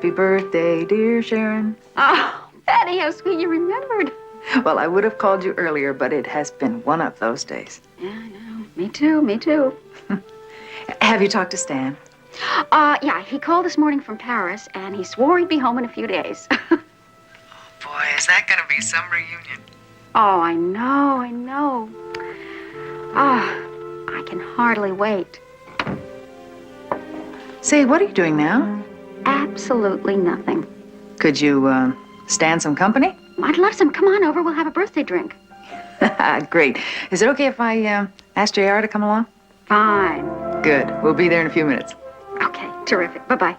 Happy birthday, dear Sharon. Oh, Patty, how sweet you remembered. Well, I would have called you earlier, but it has been one of those days. Yeah, I know. Me too, me too. Have you talked to Stan? Yeah, he called this morning from Paris, and he swore he'd be home in a few days. Boy, is that going to be some reunion. Oh, I know, I know. Oh, I can hardly wait. Say, what are you doing now? Absolutely nothing. Could you, stand some company? I'd love some. Come on over. We'll have a birthday drink. Great. Is it okay if I, ask JR to come along? Fine. Good. We'll be there in a few minutes. Okay, terrific. Bye-bye.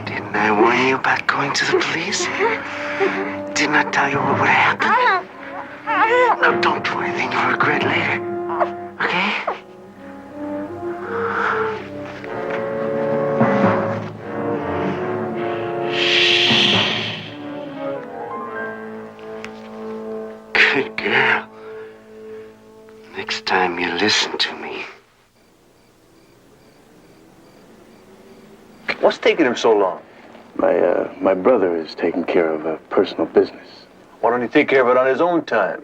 Didn't I warn you about going to the police? Didn't I tell you what would happen? No, don't do anything you'll regret later. Okay? Good girl. Next time you listen to me. What's taking him so long? My brother is taking care of a personal business. Why don't he take care of it on his own time?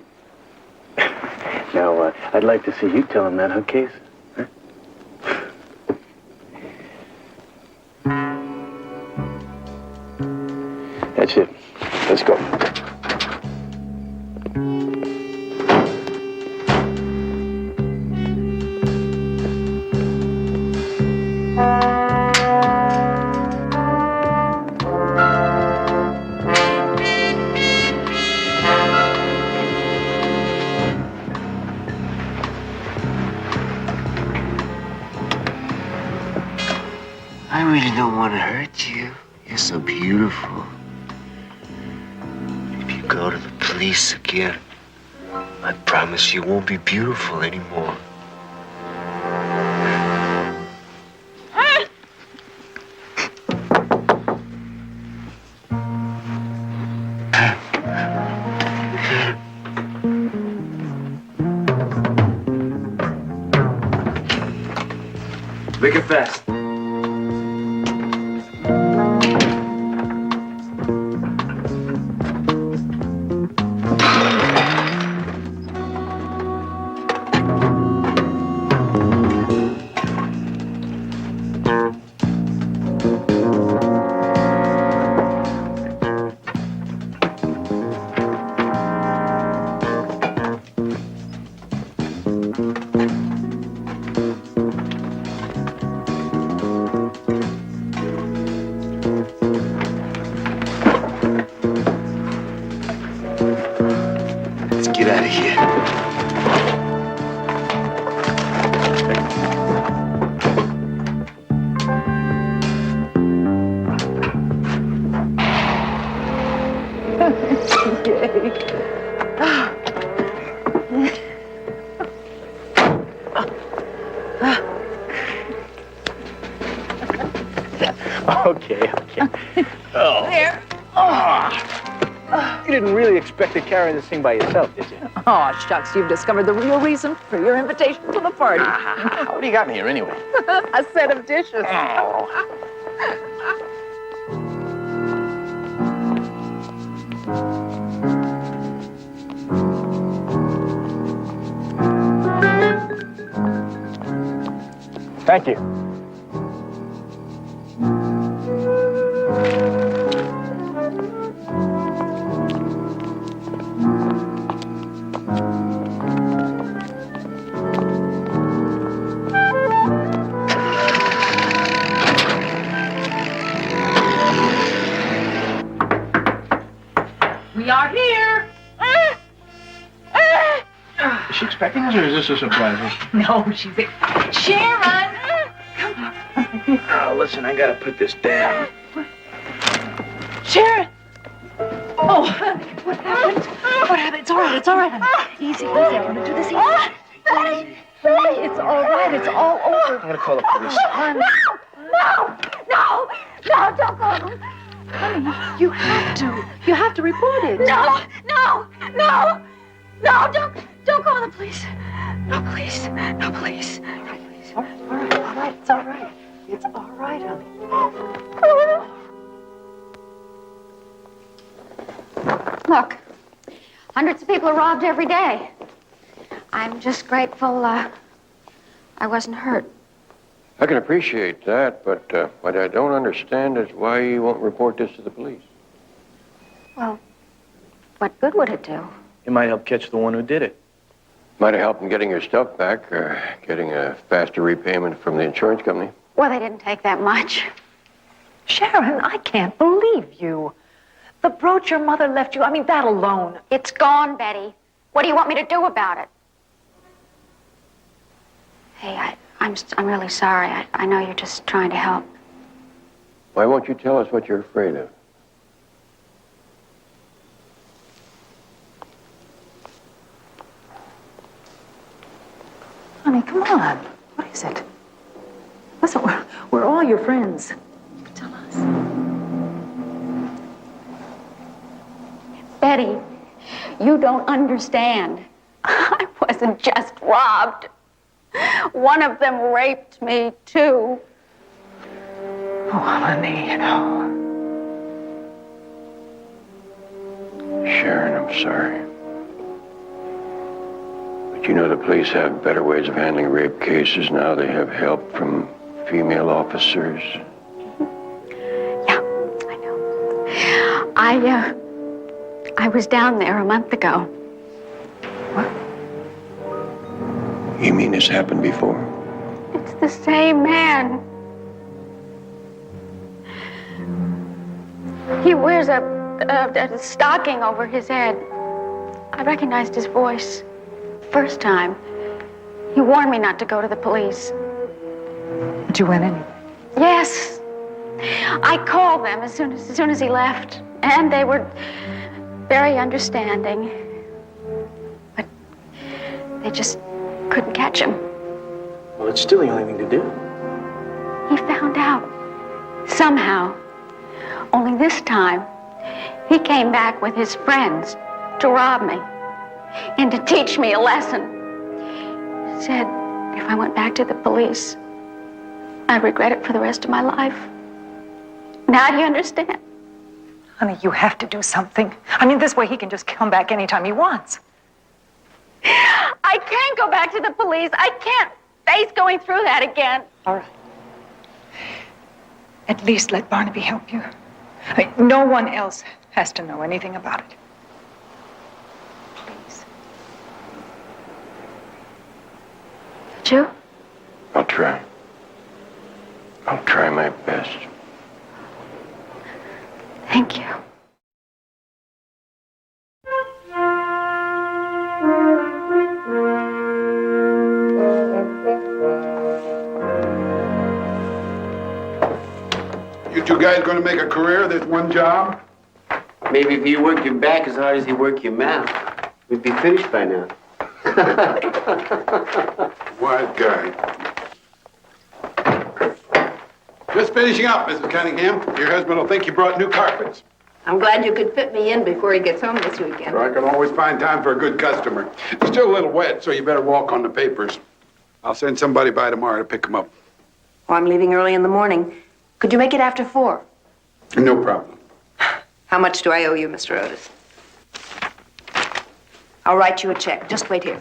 Now, I'd like to see you tell him that, huh, Case? Huh? That's it. Let's go. I really don't want to hurt you. You're so beautiful. If you go to the police again, I promise you won't be beautiful anymore. Make it fast. Let's get out of here. Okay. Oh. There. You didn't really expect to carry this thing by yourself, did you? Oh, shucks, you've discovered the real reason for your invitation to the party. What do you got me here anyway? A set of dishes. Oh. Thank you. We are here. expecting us, or is this a surprise? No, she's a... Sharon! Oh, listen, I gotta put this down. Sharon! Oh, honey, what happened? What happened? It's all right, honey. Easy, I want to do this easy. It's all right, it's all over. I'm gonna call the police. Honey. No, don't call them. Honey, you have to report it. No, don't call the police. No, please. All right, it's all right. It's all right, honey. Look, hundreds of people are robbed every day. I'm just grateful I wasn't hurt. I can appreciate that, but what I don't understand is why you won't report this to the police. Well, what good would it do? It might help catch the one who did it. Might have helped in getting your stuff back or getting a faster repayment from the insurance company. Well, they didn't take that much. Sharon, I can't believe you. The brooch your mother left you, I mean, that alone. It's gone, Betty. What do you want me to do about it? Hey, I'm really sorry. I know you're just trying to help. Why won't you tell us what you're afraid of? Honey, come on. What is it? Listen, we're all your friends. Tell us. Betty, you don't understand. I wasn't just robbed. One of them raped me, too. Oh, honey, no. Sharon, I'm sorry. But you know the police have better ways of handling rape cases now. They have help from female officers. Yeah, I know. I was down there a month ago. What? You mean this happened before? It's the same man. He wears a stocking over his head. I recognized his voice. First time. He warned me not to go to the police. But you went anyway. Yes. I called them as soon as he left, and they were very understanding. But they just couldn't catch him. Well, it's still the only thing to do. He found out. Somehow. Only this time, he came back with his friends to rob me and to teach me a lesson. He said if I went back to the police, I'd regret it for the rest of my life. Now do you understand? Honey, you have to do something. I mean, this way he can just come back anytime he wants. I can't go back to the police. I can't face going through that again. All right. At least let Barnaby help you. I mean, no one else has to know anything about it. Please. Did you? I'll try. I'll try my best. Thank you. You two guys going to make a career of this one job? Maybe if you work your back as hard as you work your mouth, we'd be finished by now. Wise guy. Just finishing up, Mrs. Cunningham. Your husband will think you brought new carpets. I'm glad you could fit me in before he gets home this weekend. I can always find time for a good customer. It's still a little wet, so you better walk on the papers. I'll send somebody by tomorrow to pick them up. Oh, I'm leaving early in the morning. Could you make it after 4? No problem. How much do I owe you, Mr. Otis? I'll write you a check. Just wait here.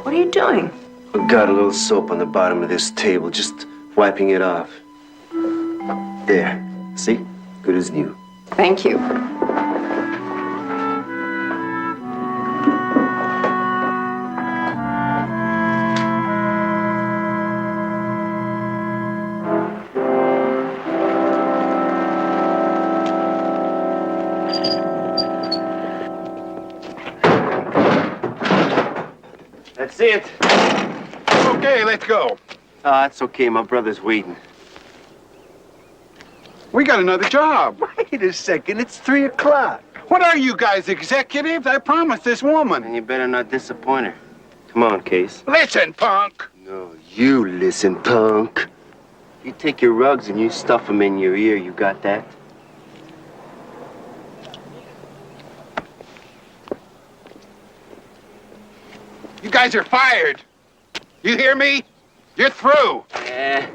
What are you doing? I've got a little soap on the bottom of this table, just wiping it off. There. See? Good as new. Thank you. That's it. Okay, let's go. Oh, that's okay. My brother's waiting. We got another job. Wait a second. It's 3 o'clock. What are you guys, executives? I promised this woman. And you better not disappoint her. Come on, Case. Listen, punk. No, you listen, punk. You take your rugs and you stuff them in your ear. You got that? You guys are fired. You hear me? You're through. Yeah.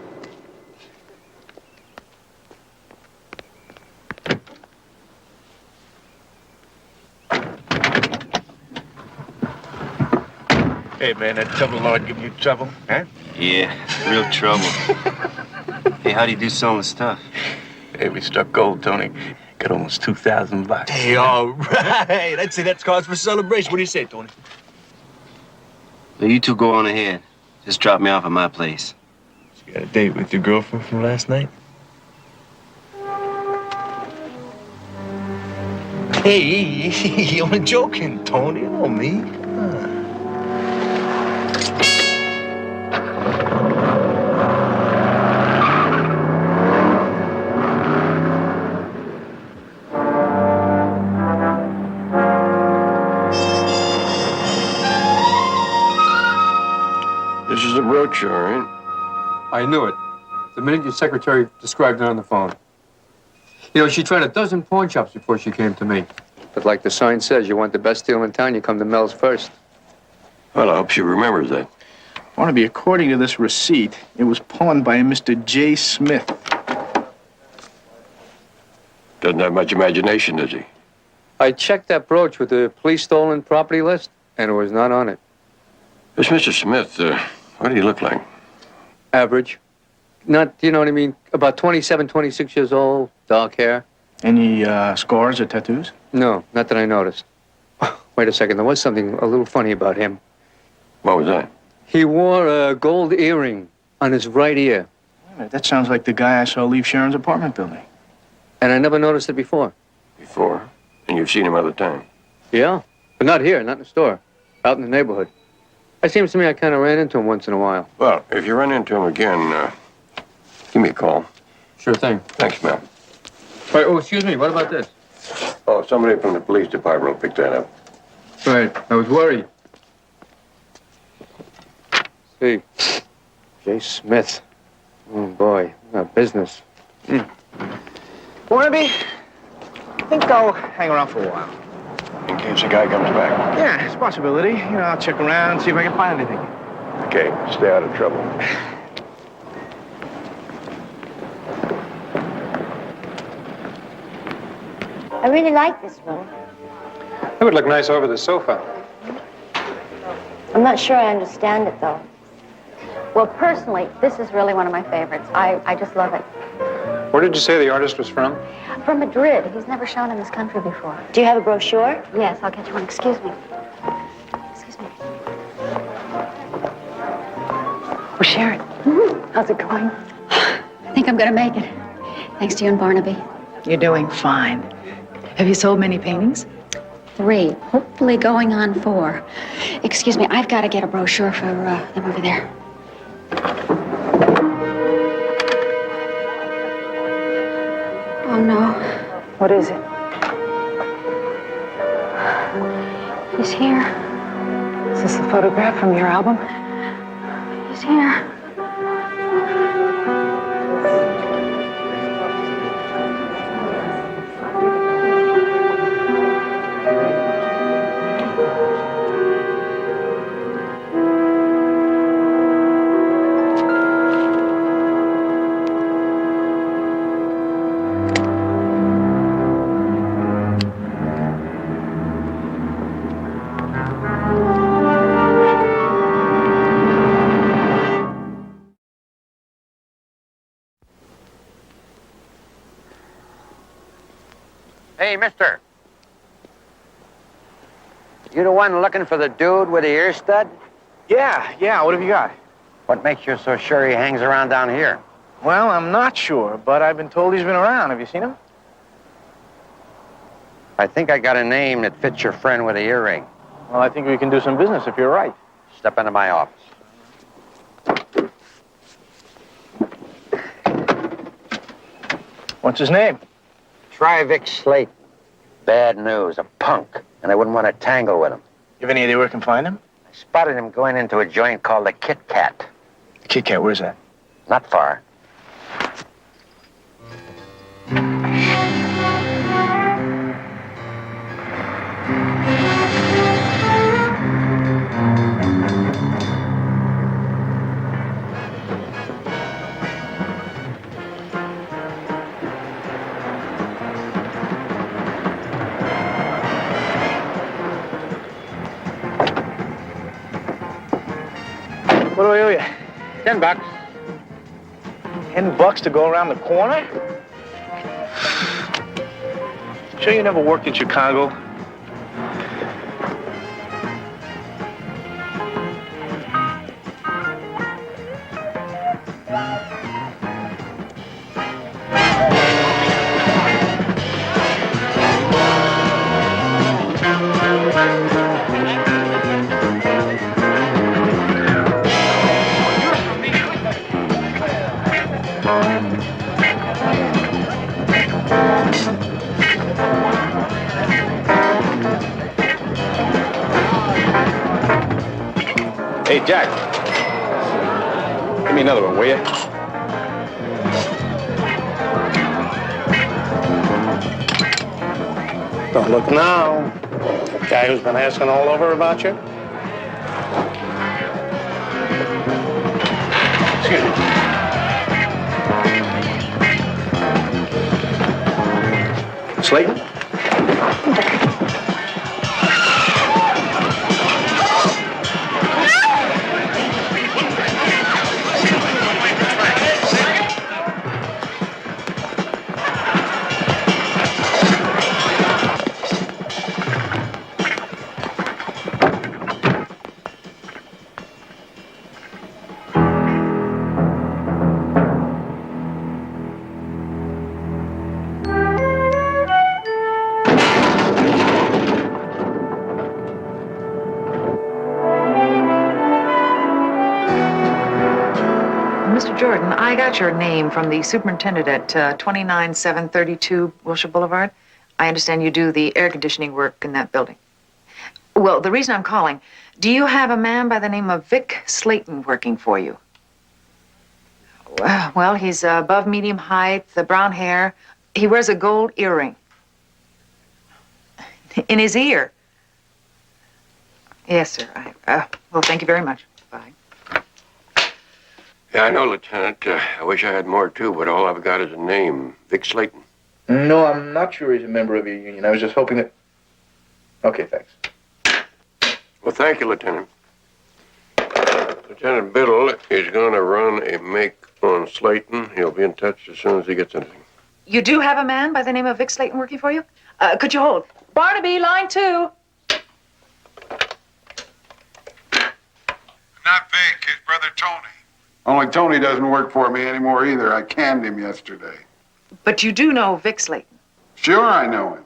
Hey, man, that trouble lord giving you trouble, huh? Yeah, real trouble. Hey, how do you do selling the stuff? Hey, we struck gold, Tony. Got almost $2,000. Hey, all right. I'd say that's cause for celebration. What do you say, Tony? Well, you two go on ahead. Just drop me off at my place. You got a date with your girlfriend from last night? Hey, you're only joking, Tony. You know me. This is a brochure, ain't? I knew it. The minute your secretary described it on the phone. You know, she tried a dozen pawn shops before she came to me. But like the sign says, you want the best deal in town, you come to Mel's first. Well, I hope she remembers that. Barnaby, according to this receipt, it was pawned by a Mr. J. Smith. Doesn't have much imagination, does he? I checked that brooch with the police stolen property list, and it was not on it. This Mr. Smith, what did he look like? Average. Not, you know what I mean, about 27, 26 years old, dark hair. Any scars or tattoos? No, not that I noticed. Wait a second, there was something a little funny about him. What was that? He wore a gold earring on his right ear. Wait a minute, that sounds like the guy I saw leave Sharon's apartment building. And I never noticed it before. Before? And you've seen him other times? Yeah, but not here, not in the store. Out in the neighborhood. It seems to me I kind of ran into him once in a while. Well, if you run into him again, give me a call. Sure thing. Thanks, man. Right, oh, excuse me, what about this? Oh, somebody from the police department will pick that up. Right, I was worried. See, J. Smith. Oh, boy, not business. Barnaby, I think I'll hang around for a while. In case the guy comes back. Yeah, it's a possibility. You know, I'll check around, see if I can find anything. Okay, stay out of trouble. I really like this room. It would look nice over the sofa. I'm not sure I understand it, though. Well, personally, this is really one of my favorites. I just love it. Where did you say the artist was from? From Madrid. He's never shown in this country before. Do you have a brochure? Yes, I'll get you one. Excuse me. Excuse me. Oh, Sharon. How's it going? I think I'm going to make it. Thanks to you and Barnaby. You're doing fine. Have you sold many paintings? 3, hopefully going on 4. Excuse me, I've got to get a brochure for them over there. Oh, no. What is it? He's here. Is this a photograph from your album? He's here. Hey, mister. You the one looking for the dude with the ear stud? Yeah, what have you got? What makes you so sure he hangs around down here? Well, I'm not sure, but I've been told he's been around. Have you seen him? I think I got a name that fits your friend with the earring. Well, I think we can do some business if you're right. Step into my office. What's his name? Try Vic Slayton. Bad news, a punk, and I wouldn't want to tangle with him. You have any idea where I can find him? I spotted him going into a joint called the Kit Kat. The Kit Kat, where's that? Not far. What do I owe you? $10. $10 to go around the corner? Sure you never worked in Chicago? Hey, Jack. Give me another one, will you? Don't look now. The guy who's been asking all over about you? Excuse me. Slayton? Mr. Jordan, I got your name from the superintendent at 29732 Wilshire Boulevard. I understand you do the air conditioning work in that building. Well, the reason I'm calling, do you have a man by the name of Vic Slayton working for you? Well, he's above medium height, the brown hair. He wears a gold earring. In his ear. Yes, sir. Well, thank you very much. Bye. Yeah, I know, Lieutenant. I wish I had more, too, but all I've got is a name. Vic Slayton. No, I'm not sure he's a member of your union. I was just hoping that... Okay, thanks. Well, thank you, Lieutenant. Lieutenant Biddle is going to run a make on Slayton. He'll be in touch as soon as he gets anything. You do have a man by the name of Vic Slayton working for you? Could you hold? Barnaby, line 2. Not Vic, his brother Tony. Only Tony doesn't work for me anymore either. I canned him yesterday. But you do know Vic Slayton. Sure, I know him.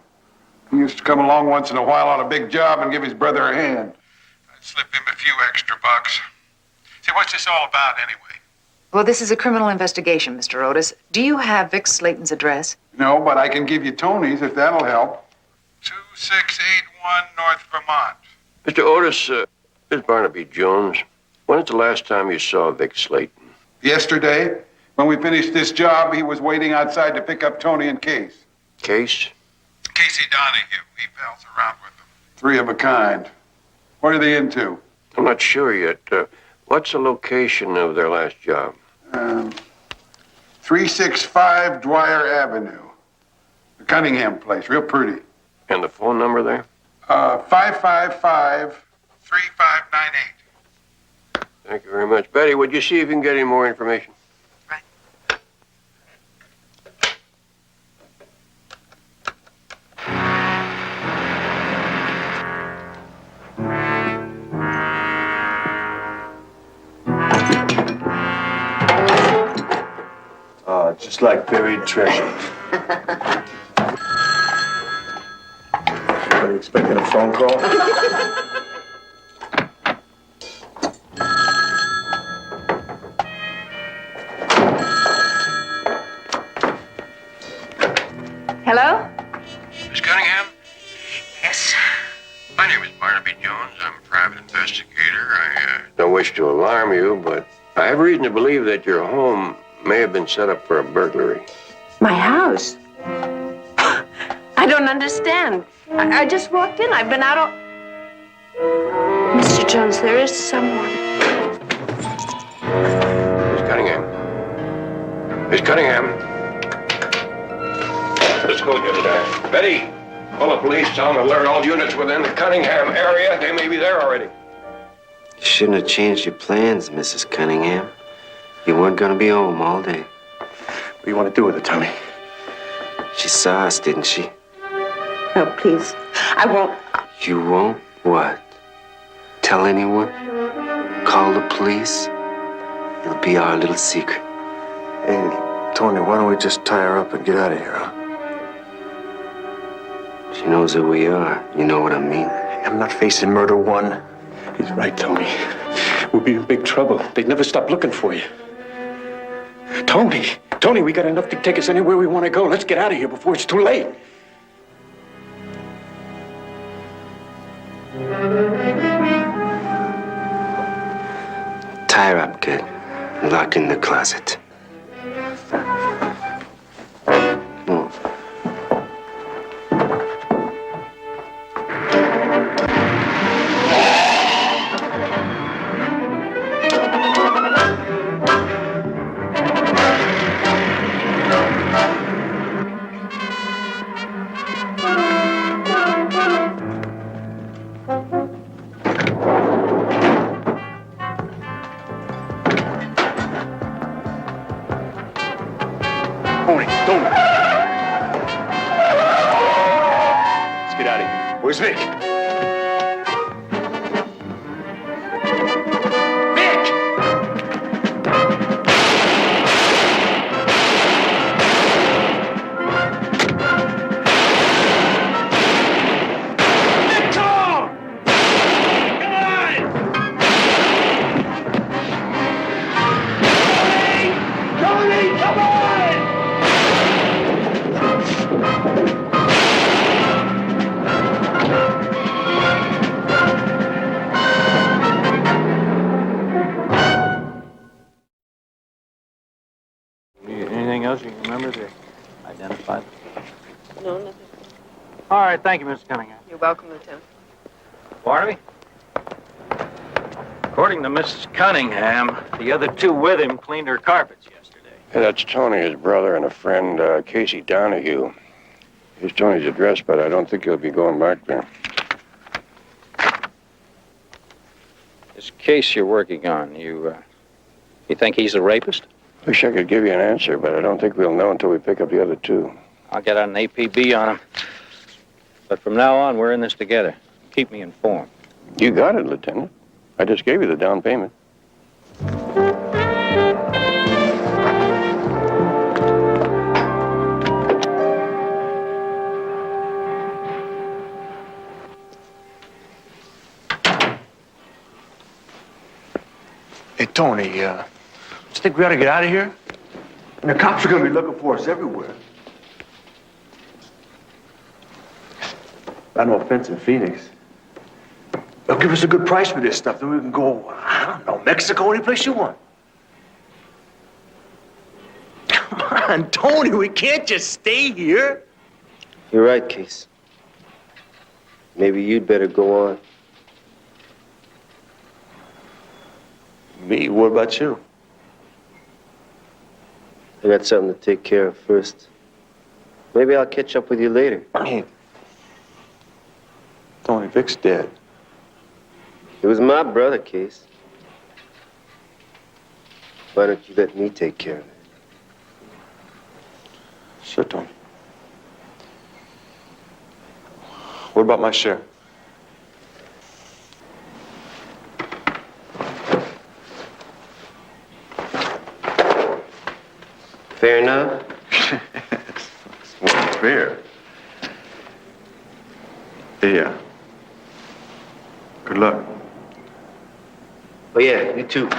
He used to come along once in a while on a big job and give his brother a hand. I'd slip him a few extra bucks. See, what's this all about anyway? Well, this is a criminal investigation, Mr. Otis. Do you have Vic Slayton's address? No, but I can give you Tony's if that'll help. 2681 North Vermont. Mr. Otis, this is Barnaby Jones. When was the last time you saw Vic Slayton? Yesterday, when we finished this job, he was waiting outside to pick up Tony and Case. Case? Casey Donahue. He pals around with them. Three of a kind. What are they into? I'm not sure yet. What's the location of their last job? 365 Dwyer Avenue. The Cunningham place. Real pretty. And the phone number there? 555-3598. Thank you very much. Betty, would you see if you can get any more information? Right. Just like buried treasure. Are you expecting a phone call? Hello? Miss Cunningham? Yes. My name is Barnaby Jones. I'm a private investigator. I don't wish to alarm you, but I have reason to believe that your home may have been set up for a burglary. My house? I don't understand. I just walked in. I've been out all... Mr. Jones, there is someone. Miss Cunningham. Miss Cunningham. Let's go get it. Betty, call the police. Tell them to alert all units within the Cunningham area. They may be there already. You shouldn't have changed your plans, Mrs. Cunningham. You weren't gonna be home all day. What do you want to do with it, Tony? She saw us, didn't she? No, please. I won't. You won't? What? Tell anyone? Call the police? It'll be our little secret. Hey, Tony, why don't we just tie her up and get out of here, huh? She knows who we are. You know what I mean? I'm not facing murder one. He's right, Tony. We'll be in big trouble. They'd never stop looking for you. Tony, we got enough to take us anywhere we want to go. Let's get out of here before it's too late. Tie her up, kid. Lock her in the closet. Oh. Tony. Let's get out of here. Where's Vic? Anything else you can remember to identify? No, nothing. All right, thank you, Mrs. Cunningham. You're welcome, Lieutenant. Barnaby? According to Mrs. Cunningham, the other two with him cleaned her carpets yesterday. Hey, that's Tony, his brother, and a friend, Casey Donahue. Here's Tony's address, but I don't think he'll be going back there. This case you're working on, you think he's a rapist? Wish I could give you an answer, but I don't think we'll know until we pick up the other two. I'll get out an APB on him. But from now on, we're in this together. Keep me informed. You got it, Lieutenant. I just gave you the down payment. Hey, Tony, you think we ought to get out of here? And the cops are going to be looking for us everywhere. Got no offense in Phoenix. They'll give us a good price for this stuff, then we can go, I don't know, Mexico, any place you want. Come on, Tony, we can't just stay here. You're right, Case. Maybe you'd better go on. Me? What about you? I got something to take care of first. Maybe I'll catch up with you later. Hey, Tony, Vic's dead. It was my brother, Case. Why don't you let me take care of it? Sure, Tony. What about my share? Fair enough? It's more fair. Yeah. Good luck. Oh, yeah, you too.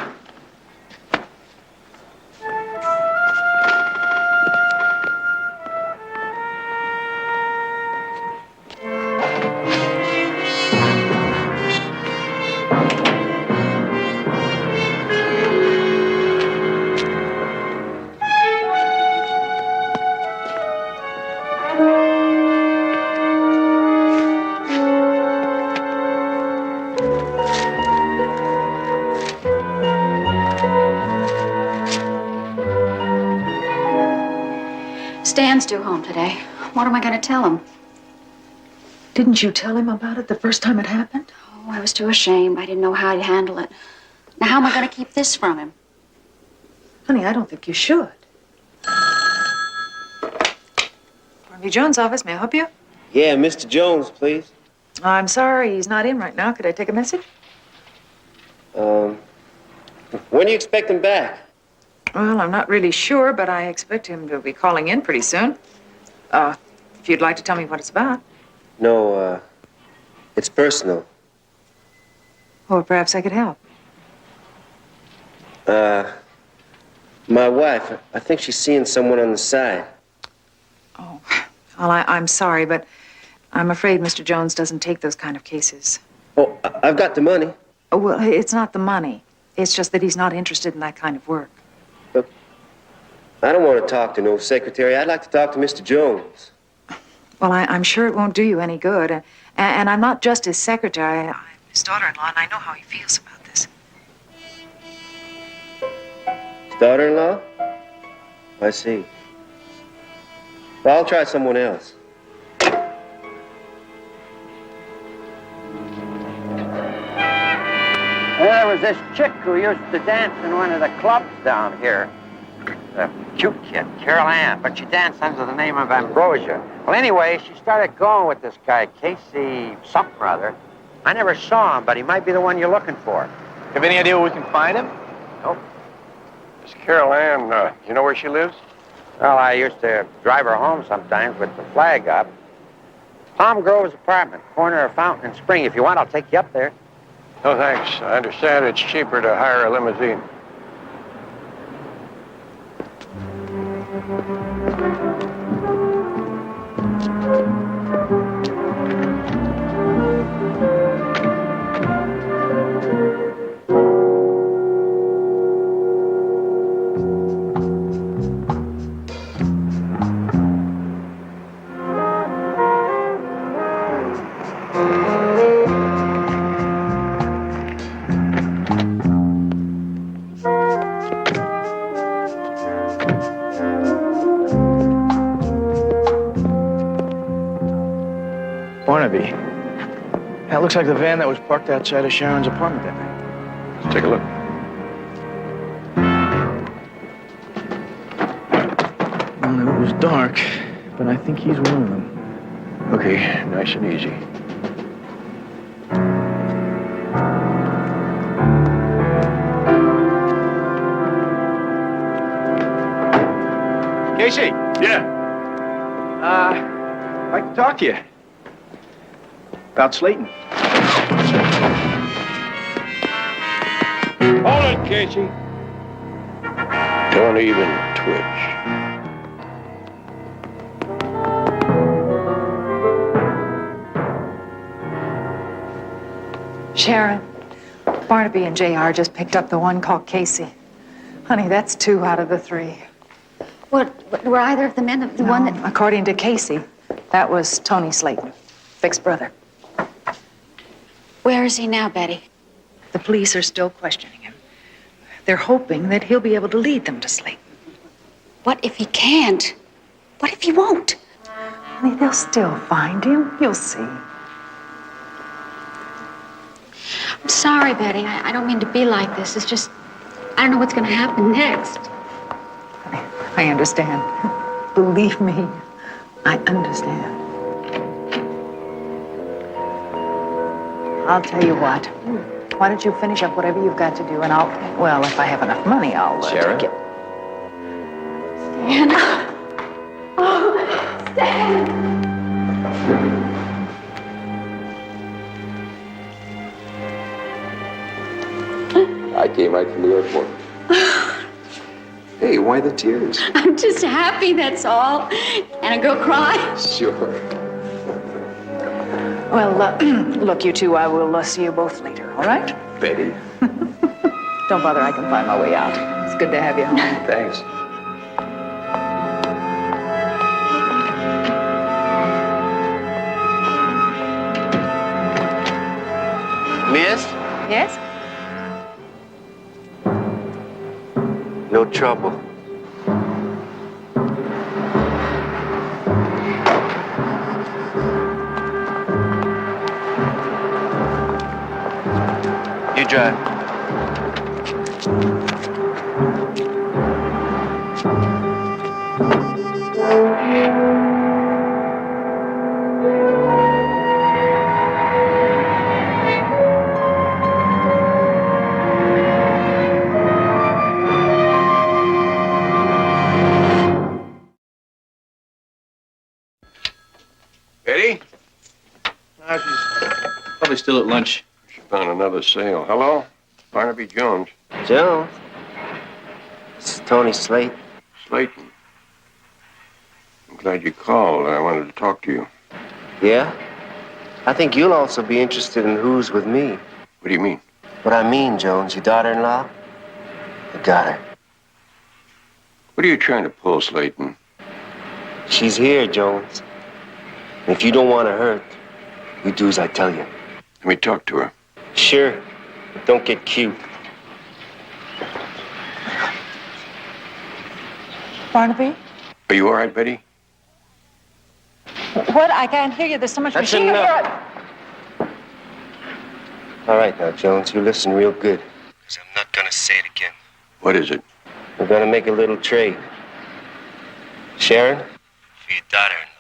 Stan's due home today. What am I going to tell him? Didn't you tell him about it the first time it happened? Oh, I was too ashamed. I didn't know how to handle it. Now, how am I going to keep this from him? Honey, I don't think you should. Barnaby Jones' office, may I help you? Yeah, Mr. Jones, please. I'm sorry, he's not in right now. Could I take a message? When do you expect him back? Well, I'm not really sure, but I expect him to be calling in pretty soon. If you'd like to tell me what it's about. No, it's personal. Or perhaps I could help. My wife, I think she's seeing someone on the side. Oh, well, I'm sorry, but I'm afraid Mr. Jones doesn't take those kind of cases. Oh, I've got the money. Oh, well, it's not the money. It's just that he's not interested in that kind of work. Look, I don't want to talk to no secretary. I'd like to talk to Mr. Jones. Well, I'm sure it won't do you any good. And I'm not just his secretary. I'm his daughter-in-law, and I know how he feels about this. His daughter-in-law? I see. Well, I'll try someone else. There was this chick who used to dance in one of the clubs down here. A cute kid, Carol Ann, but she danced under the name of Ambrosia. Well, anyway, she started going with this guy, Casey something or other. I never saw him, but he might be the one you're looking for. Have any idea where we can find him? Nope. Miss Carol Ann, you know where she lives? Well, I used to drive her home sometimes with the flag up. Palm Grove's apartment, corner of Fountain and Spring. If you want, I'll take you up there. No, thanks. I understand it's cheaper to hire a limousine. Barnaby. That looks like the van that was parked outside of Sharon's apartment that night. Let's take a look. Well, it was dark, but I think he's one of them. Okay, nice and easy. Casey! Yeah. I'd like to talk to you. About Slayton. Hold it, Casey. Don't even twitch. Sharon, Barnaby and JR just picked up the one called Casey. Honey, that's 2 out of the 3. What were either of the men the one that... According to Casey, that was Tony Slayton, Vic's brother. Where is he now, Betty? The police are still questioning him. They're hoping that he'll be able to lead them to Slayton. What if he can't? What if he won't? Honey, they'll still find him. You'll see. I'm sorry, Betty. I don't mean to be like this. It's just, I don't know what's going to happen next. I understand. Believe me, I understand. I'll tell you what. Why don't you finish up whatever you've got to do, and well, if I have enough money, I'll Sharon? take it. Stan. Oh, Stan. I came right from the airport. Hey, why the tears? I'm just happy, that's all. And a girl cry. Sure. Well, look, you two, I will see you both later, all right? Betty. Don't bother, I can find my way out. It's good to have you home. Thanks. Miss? Yes? No trouble. you drive. Betty? She's probably still at lunch. She found another sale. Hello? Barnaby Jones. Jones? This is Tony Slate. Slayton. I'm glad you called. I wanted to talk to you. Yeah? I think you'll also be interested in who's with me. What do you mean? What I mean, Jones, your daughter-in-law? I got her. What are you trying to pull, Slayton? She's here, Jones. And if you don't want to hurt, you do as I tell you. Let me talk to her. Sure, but don't get cute. Barnaby? Are you all right, Betty? What? I can't hear you. There's so much That's machine enough. All right now, Jones, you listen real good. Because I'm not going to say it again. What is it? We're going to make a little trade. Sharon, for your daughter-in-law.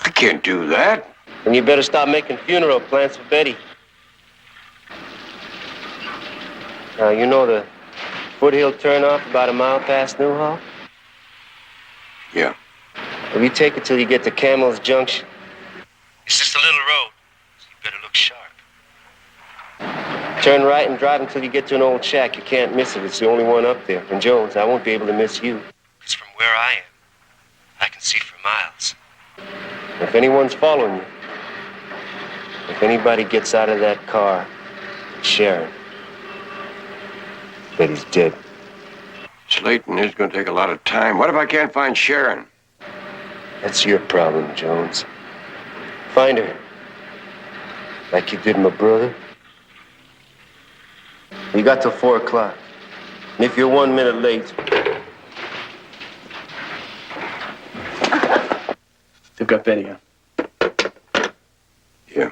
I can't do that. And you better stop making funeral plans for Betty. Now, you know the foothill turnoff about a mile past Newhall? Yeah. If you take it till you get to Camel's Junction, it's just a little road, so you better look sharp. Turn right and drive until you get to an old shack. You can't miss it. It's the only one up there. And Jones, I won't be able to miss you. Because from where I am, I can see for miles. If anyone's following you, if anybody gets out of that car, Sharon, Betty's dead. Slayton is going to take a lot of time. What if I can't find Sharon? That's your problem, Jones. Find her. Like you did my brother. You got till 4 o'clock. And if you're 1 minute late... They've got Betty, huh? Yeah.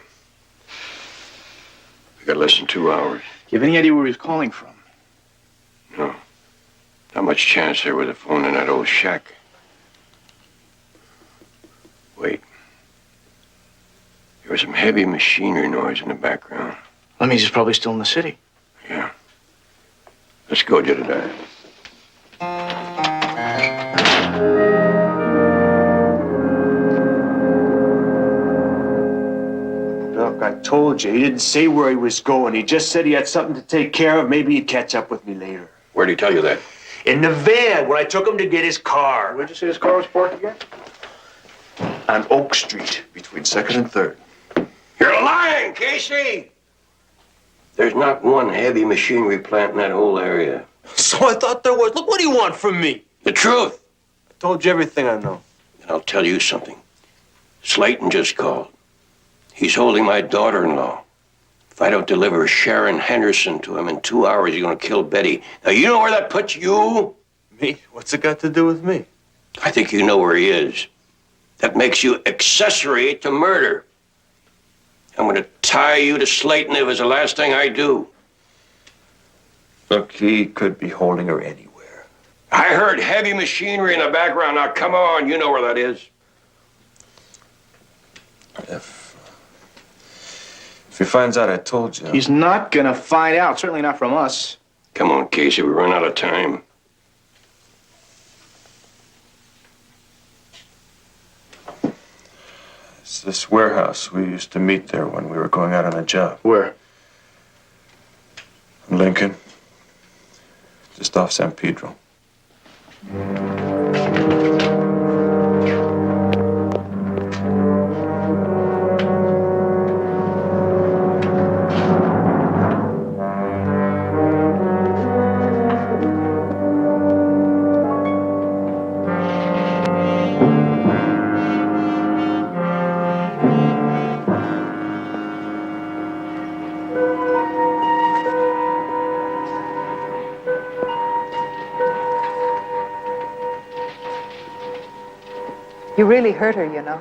We got less than 2 hours. You have any idea where he's calling from? No. Not much chance there with a phone in that old shack. Wait. There was some heavy machinery noise in the background. That means he's probably still in the city. Yeah. Let's go, Jedediah. Look, I told you, he didn't say where he was going. He just said he had something to take care of. Maybe he'd catch up with me later. Where'd he tell you that? In the van, when I took him to get his car. Where'd you say his car was parked again? On Oak Street, between 2nd and 3rd. You're lying, Casey! There's not one heavy machinery plant in that whole area. So I thought there was. Look, what do you want from me? The truth. I told you everything I know. And I'll tell you something. Slayton just called. He's holding my daughter-in-law. If I don't deliver Sharon Henderson to him in 2 hours, he's gonna kill Betty. Now, you know where that puts you? Me? What's it got to do with me? I think you know where he is. That makes you accessory to murder. I'm gonna tie you to Slayton if it's the last thing I do. Look, he could be holding her anywhere. I heard heavy machinery in the background. Now, come on, you know where that is. If he finds out I told you... He's not gonna find out. Certainly not from us. Come on, Casey, we run out of time. It's this warehouse. We used to meet there when we were going out on a job. Where? Lincoln. Just off San Pedro. You really hurt her, you know.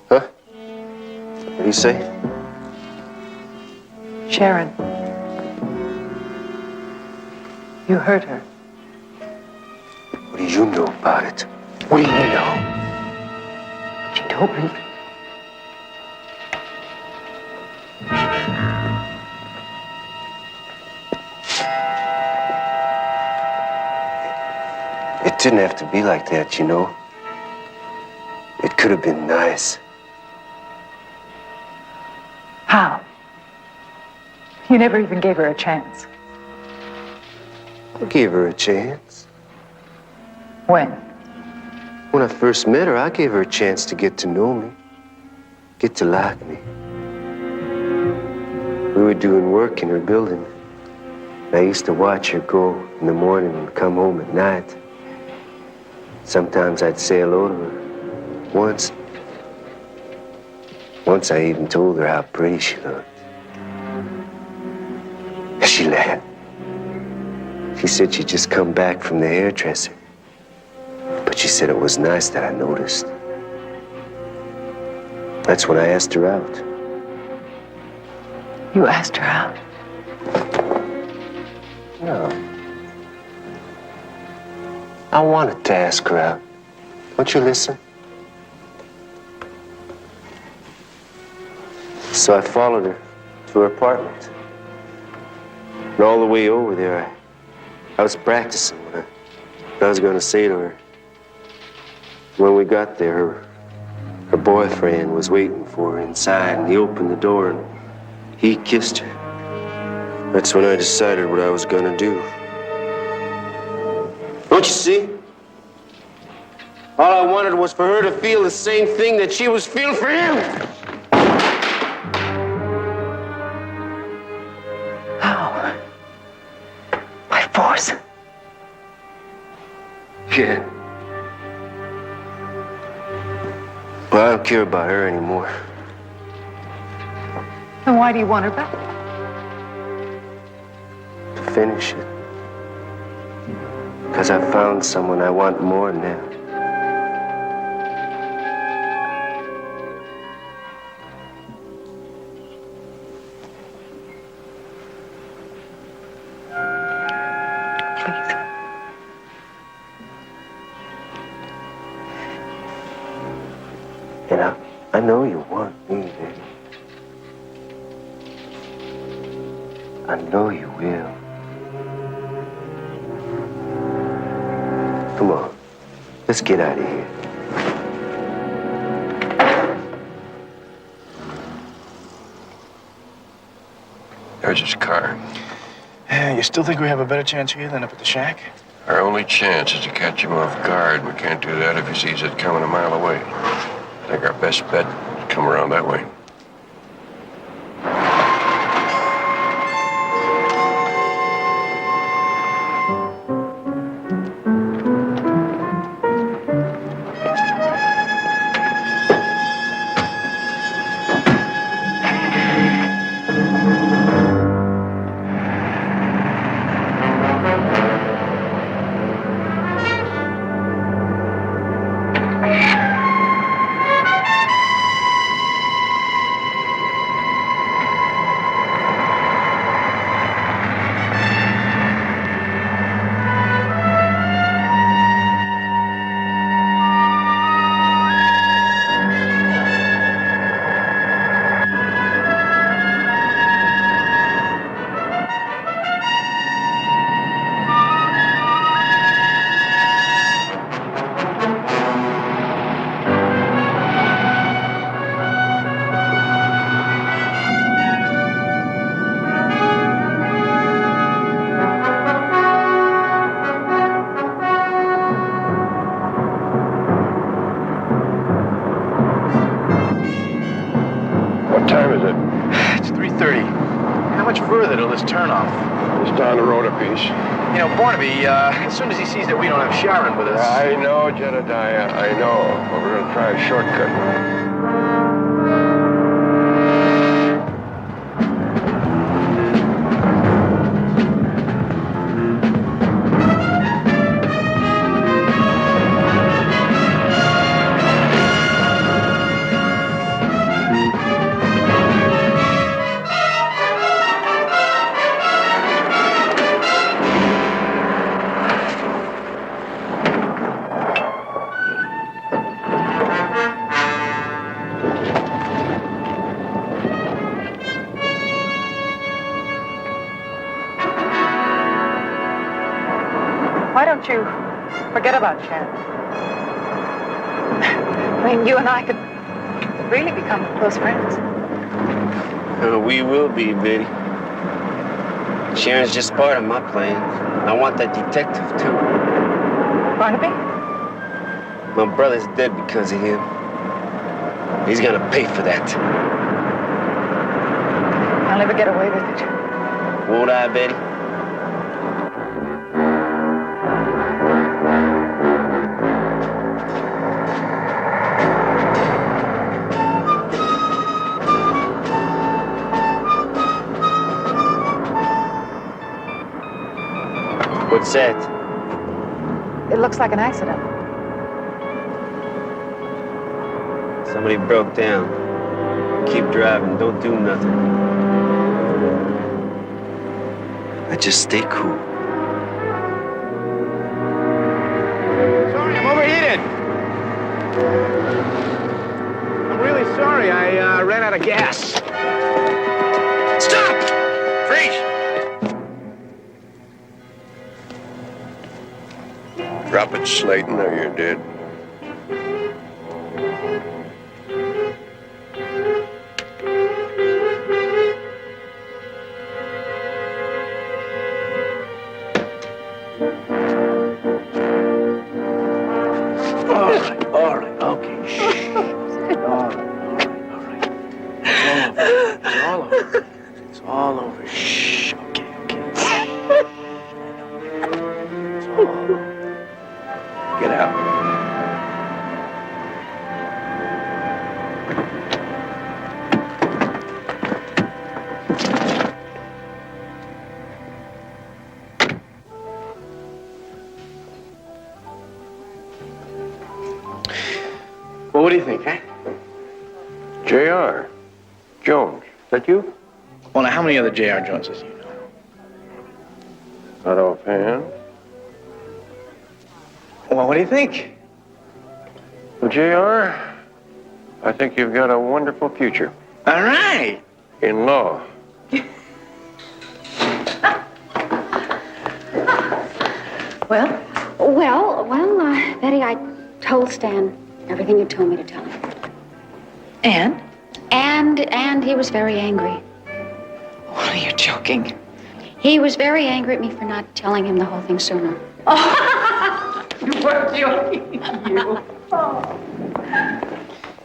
Huh? What did he say? Sharon. You hurt her. What do you know about it? What do you know? She told me. It didn't have to be like that, you know. It could have been nice. How? You never even gave her a chance. I gave her a chance. When? When I first met her, I gave her a chance to get to know me, get to like me. We were doing work in her building. I used to watch her go in the morning and come home at night. Sometimes I'd say hello to her. Once I even told her how pretty she looked. She laughed. She said she'd just come back from the hairdresser. But she said it was nice that I noticed. That's when I asked her out. You asked her out? No. I wanted to ask her out. Won't you listen? So I followed her to her apartment. And all the way over there, I was practicing what I was going to say to her. When we got there, her boyfriend was waiting for her inside, and he opened the door and he kissed her. That's when I decided what I was going to do. Don't you see? All I wanted was for her to feel the same thing that she was feeling for him. How? By force? Yeah. But I don't care about her anymore. Then why do you want her back? To finish it. Because I found someone I want more now. Please. And I know you want me, baby. I know you will. Come on, let's get out of here. There's his car. You still think we have a better chance here than up at the shack? Our only chance is to catch him off guard. We can't do that if he sees it coming a mile away. I think our best bet is to come around that way. What time is it? It's 3:30. How much further till this turnoff? Just down the road a piece. You know, Barnaby, as soon as he sees that we don't have Sharon with us... I know, Jedediah, I know. But we're going to try a shortcut. don't you forget about Sharon. I mean, you and I could really become close friends. We will be, Betty. Sharon's just part of my plans. I want that detective, too. Barnaby? My brother's dead because of him. He's gonna pay for that. I'll never get away with it. Won't I, Betty? What's that? It looks like an accident. Somebody broke down. Keep driving, don't do nothing. I just stay cool. Sorry, I'm overheated. I'm really sorry. I ran out of gas. Stop! Freeze! Drop it, Slayton, or you're dead. All right, okay. Shh. All right. It's all over. It's all over. Shh. Okay. It's all over. Get out. Well, what do you think, eh? J.R. Jones, is that you? Well, now, how many other J.R. Joneses do you know? Not offhand. Well, what do you think? Well, J.R., I think you've got a wonderful future. All right. In law. Well, Betty, I told Stan everything you told me to tell him. And? And he was very angry. What, are you joking? He was very angry at me for not telling him the whole thing sooner. You were joking, you.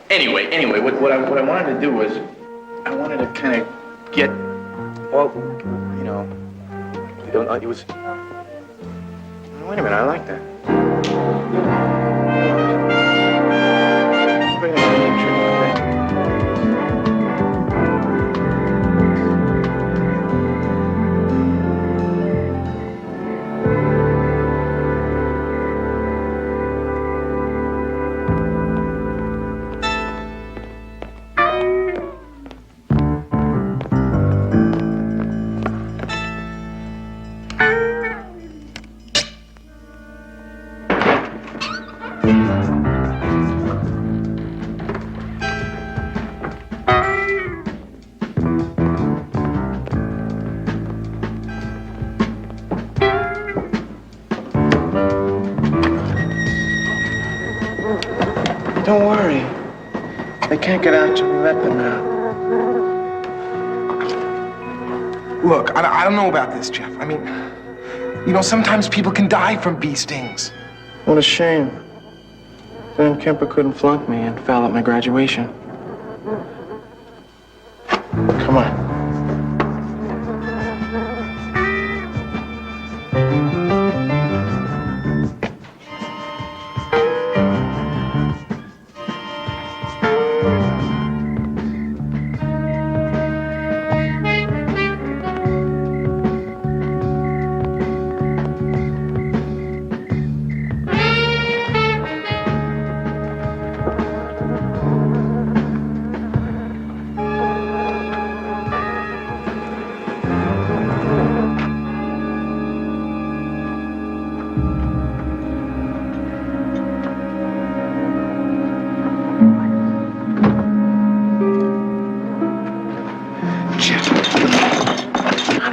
Anyway, what I wanted to do was, I wanted to kind of get, well, you know, it was, wait a minute, I like that. Bring it in, Don't worry. They can't get out till we let them out. Look, I don't know about this, Jeff. I mean, you know, sometimes people can die from bee stings. What a shame. Dan Kemper couldn't flunk me and fail at my graduation. Come on.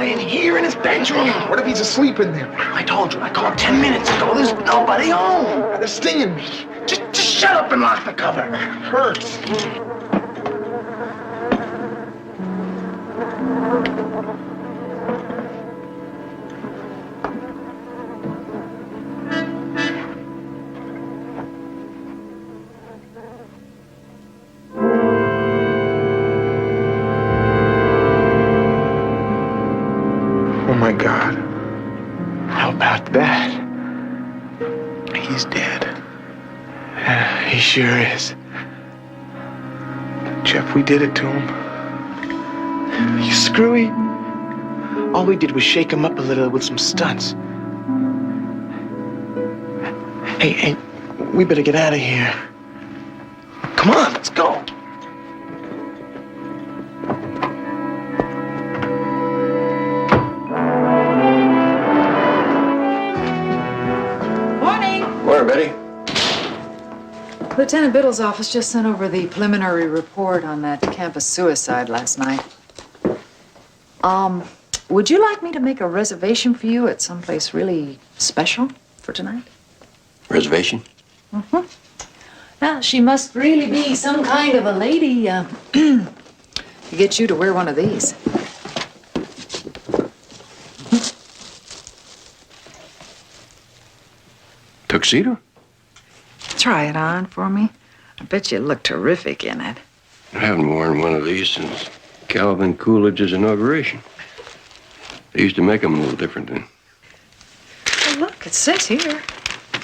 in here in his bedroom. What if he's asleep in there? I told you, I called 10 minutes ago. There's nobody home. They're stinging me. Just shut up and lock the cover. It hurts. Oh my God. How about that? He's dead. He sure is. Jeff, we did it to him. You screwy. All we did was shake him up a little with some stunts. Hey, we better get out of here. Come on, let's go. Morning, Betty. Lieutenant Biddle's office just sent over the preliminary report on that campus suicide last night. Would you like me to make a reservation for you at someplace really special for tonight? Reservation? Mm-hmm. Now, she must really be some kind of a lady to get you to wear one of these. Tuxedo? Try it on for me. I bet you look terrific in it. I haven't worn one of these since Calvin Coolidge's inauguration. They used to make them a little different then. Well, look, it says here.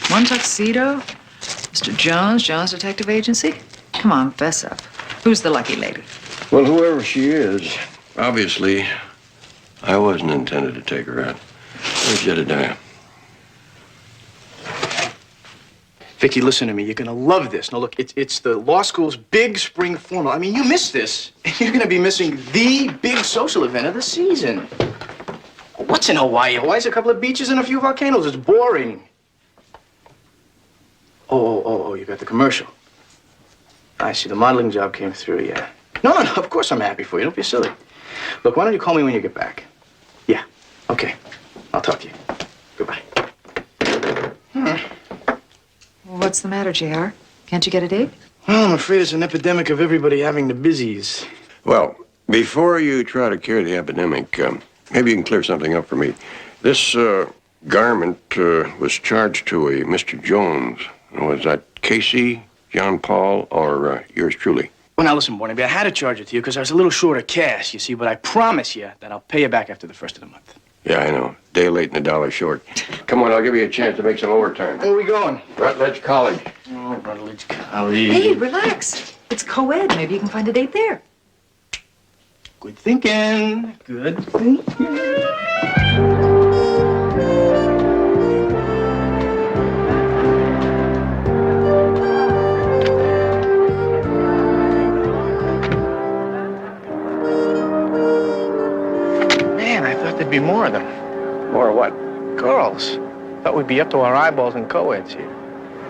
One tuxedo, Mr. Jones, Jones Detective Agency. Come on, fess up. Who's the lucky lady? Well, whoever she is, obviously, I wasn't intended to take her out. Where's Jedediah? Vicky, listen to me. You're gonna love this. Now, look, it's the law school's big spring formal. I mean, you missed this. You're gonna be missing the big social event of the season. What's in Hawaii? Hawaii's a couple of beaches and a few volcanoes. It's boring. Oh, you got the commercial. I see. The modeling job came through, yeah. No, of course I'm happy for you. Don't be silly. Look, why don't you call me when you get back? Yeah, okay. I'll talk to you. Goodbye. What's the matter, JR? Can't you get a date? Well, I'm afraid it's an epidemic of everybody having the busies. Well, before you try to cure the epidemic, maybe you can clear something up for me. This garment was charged to a Mr. Jones. Was that Casey, John Paul, or yours truly? Well, now listen, Barnaby, I had to charge it to you because I was a little short of cash, you see, but I promise you that I'll pay you back after the first of the month. Yeah, I know. Day late and a dollar short. Come on, I'll give you a chance to make some overtime. Where are we going? Rutledge College. Oh, Rutledge College. Hey, relax. It's co-ed. Maybe you can find a date there. Good thinking. Good thinking. There'd be more of them. More what? Girls. Thought we'd be up to our eyeballs in co-eds here.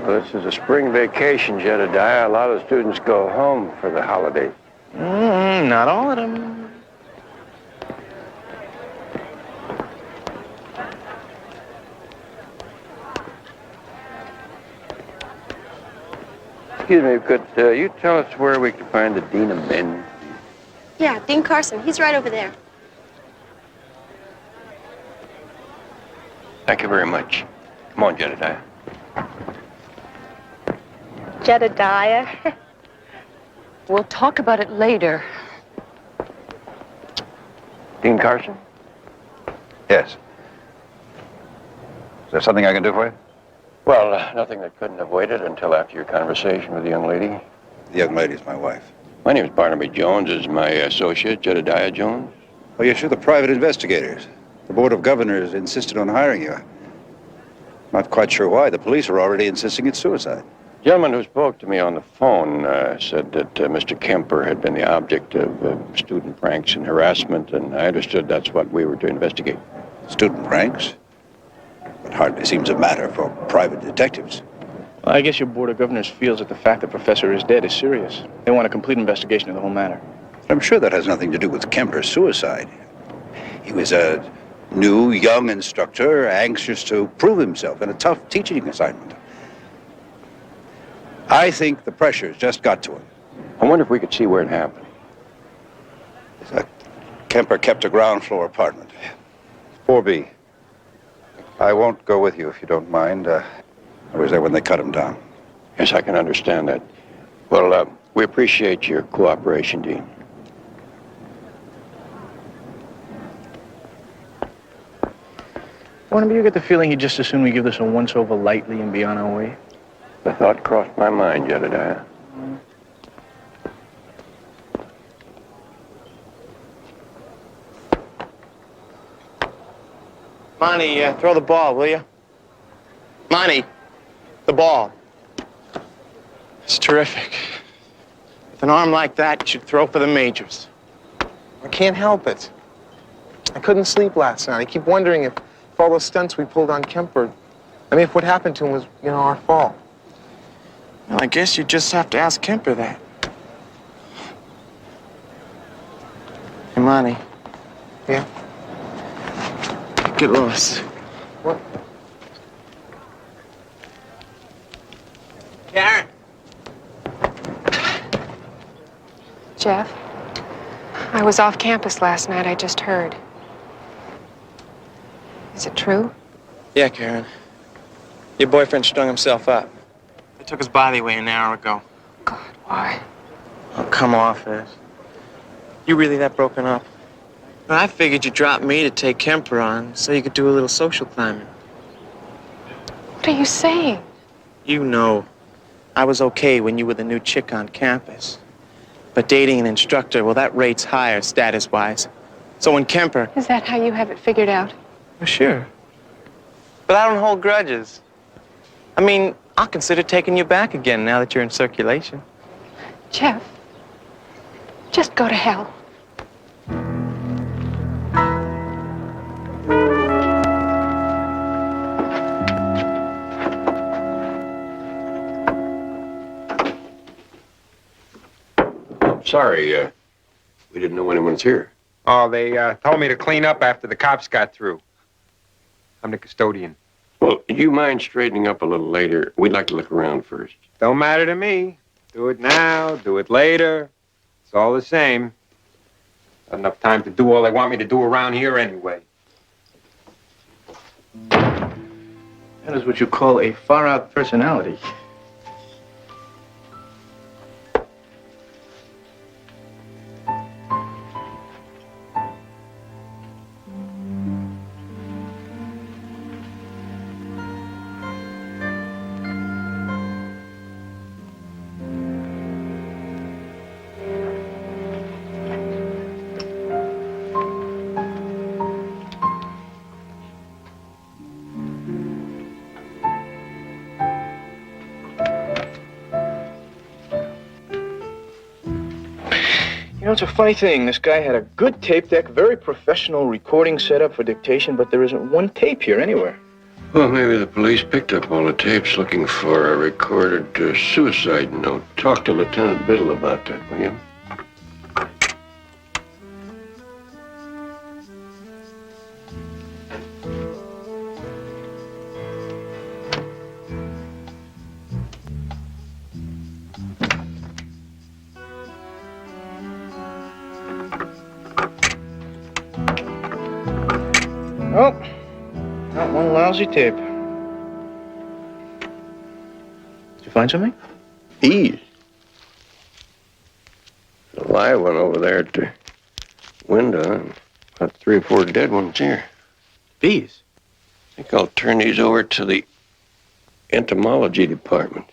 Well, this is a spring vacation, Jedediah. A lot of students go home for the holidays. Not all of them. Excuse me, could you tell us where we can find the Dean of Men? Yeah, Dean Carson. He's right over there. Thank you very much. Come on, Jedediah. Jedediah. We'll talk about it later. Dean Carson? Yes. Is there something I can do for you? Well, nothing that couldn't have waited until after your conversation with the young lady. The young lady's my wife. My name is Barnaby Jones. This is my associate, Jedediah Jones. Oh, yes, you're the private investigators. The Board of Governors insisted on hiring you. Not quite sure why. The police are already insisting it's suicide. The gentleman who spoke to me on the phone said that Mr. Kemper had been the object of student pranks and harassment, and I understood that's what we were to investigate. Student pranks? It hardly seems a matter for private detectives. Well, I guess your Board of Governors feels that the fact the professor is dead is serious. They want a complete investigation of the whole matter. I'm sure that has nothing to do with Kemper's suicide. He was a new, young instructor, anxious to prove himself in a tough teaching assignment. I think the pressure's just got to him. I wonder if we could see where it happened. Kemper kept a ground floor apartment. 4B. I won't go with you if you don't mind. I was there when they cut him down. Yes, I can understand that. Well, we appreciate your cooperation, Dean. Barnaby, you get the feeling he'd just as soon we give this a once-over lightly and be on our way? The thought crossed my mind, Jedediah. Monty, throw the ball, will you? Monty, the ball. It's terrific. With an arm like that, you should throw for the majors. I can't help it. I couldn't sleep last night. I keep wondering if all those stunts we pulled on Kemper, if what happened to him was, our fault. Well, I guess you just have to ask Kemper that. Hey, Monty. Yeah? Get lost. What? Karen. Jeff, I was off campus last night. I just heard. Is it true? Yeah, Karen. Your boyfriend strung himself up. They took his body away an hour ago. God, why? Oh, come off it. You really that broken up? Well, I figured you dropped me to take Kemper on so you could do a little social climbing. What are you saying? You know, I was okay when you were the new chick on campus. But dating an instructor, well, that rate's higher status-wise. So when Kemper... Is that how you have it figured out? Well, sure. But I don't hold grudges. I'll consider taking you back again now that you're in circulation. Jeff, just go to hell. Sorry, we didn't know anyone was here. Oh, they told me to clean up after the cops got through. I'm the custodian. Well, do you mind straightening up a little later? We'd like to look around first. Don't matter to me. Do it now, do it later. It's all the same. Not enough time to do all they want me to do around here anyway. That is what you call a far-out personality. It's a funny thing. This guy had a good tape deck, very professional recording setup for dictation, but there isn't one tape here anywhere. Well, maybe the police picked up all the tapes looking for a recorded suicide note. Talk to Lieutenant Biddle about that, will you? Oh, not one lousy tape. Did you find something? Bees. A live one over there at the window, and about 3 or 4 dead ones here. Bees? I think I'll turn these over to the entomology department.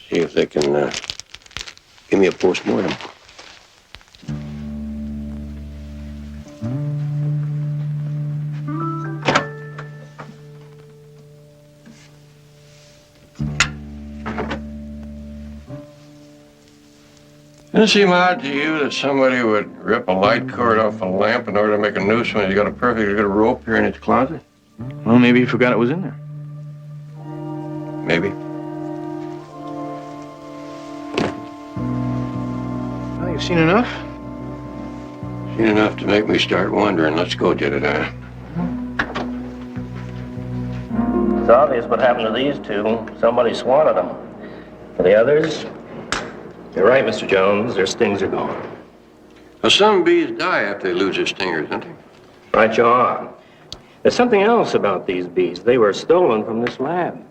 See if they can give me a postmortem. Doesn't it seem odd to you that somebody would rip a light cord off a lamp in order to make a noose when he's got a perfectly good rope here in his closet? Well, maybe he forgot it was in there. Maybe. Well, you've seen enough. Seen enough to make me start wondering. Let's go, Jedediah. It's obvious what happened to these two. Somebody swatted them. For the others, you're right, Mr. Jones. Their stings are gone. Well, some bees die after they lose their stingers, don't they? Right you are. There's something else about these bees. They were stolen from this lab.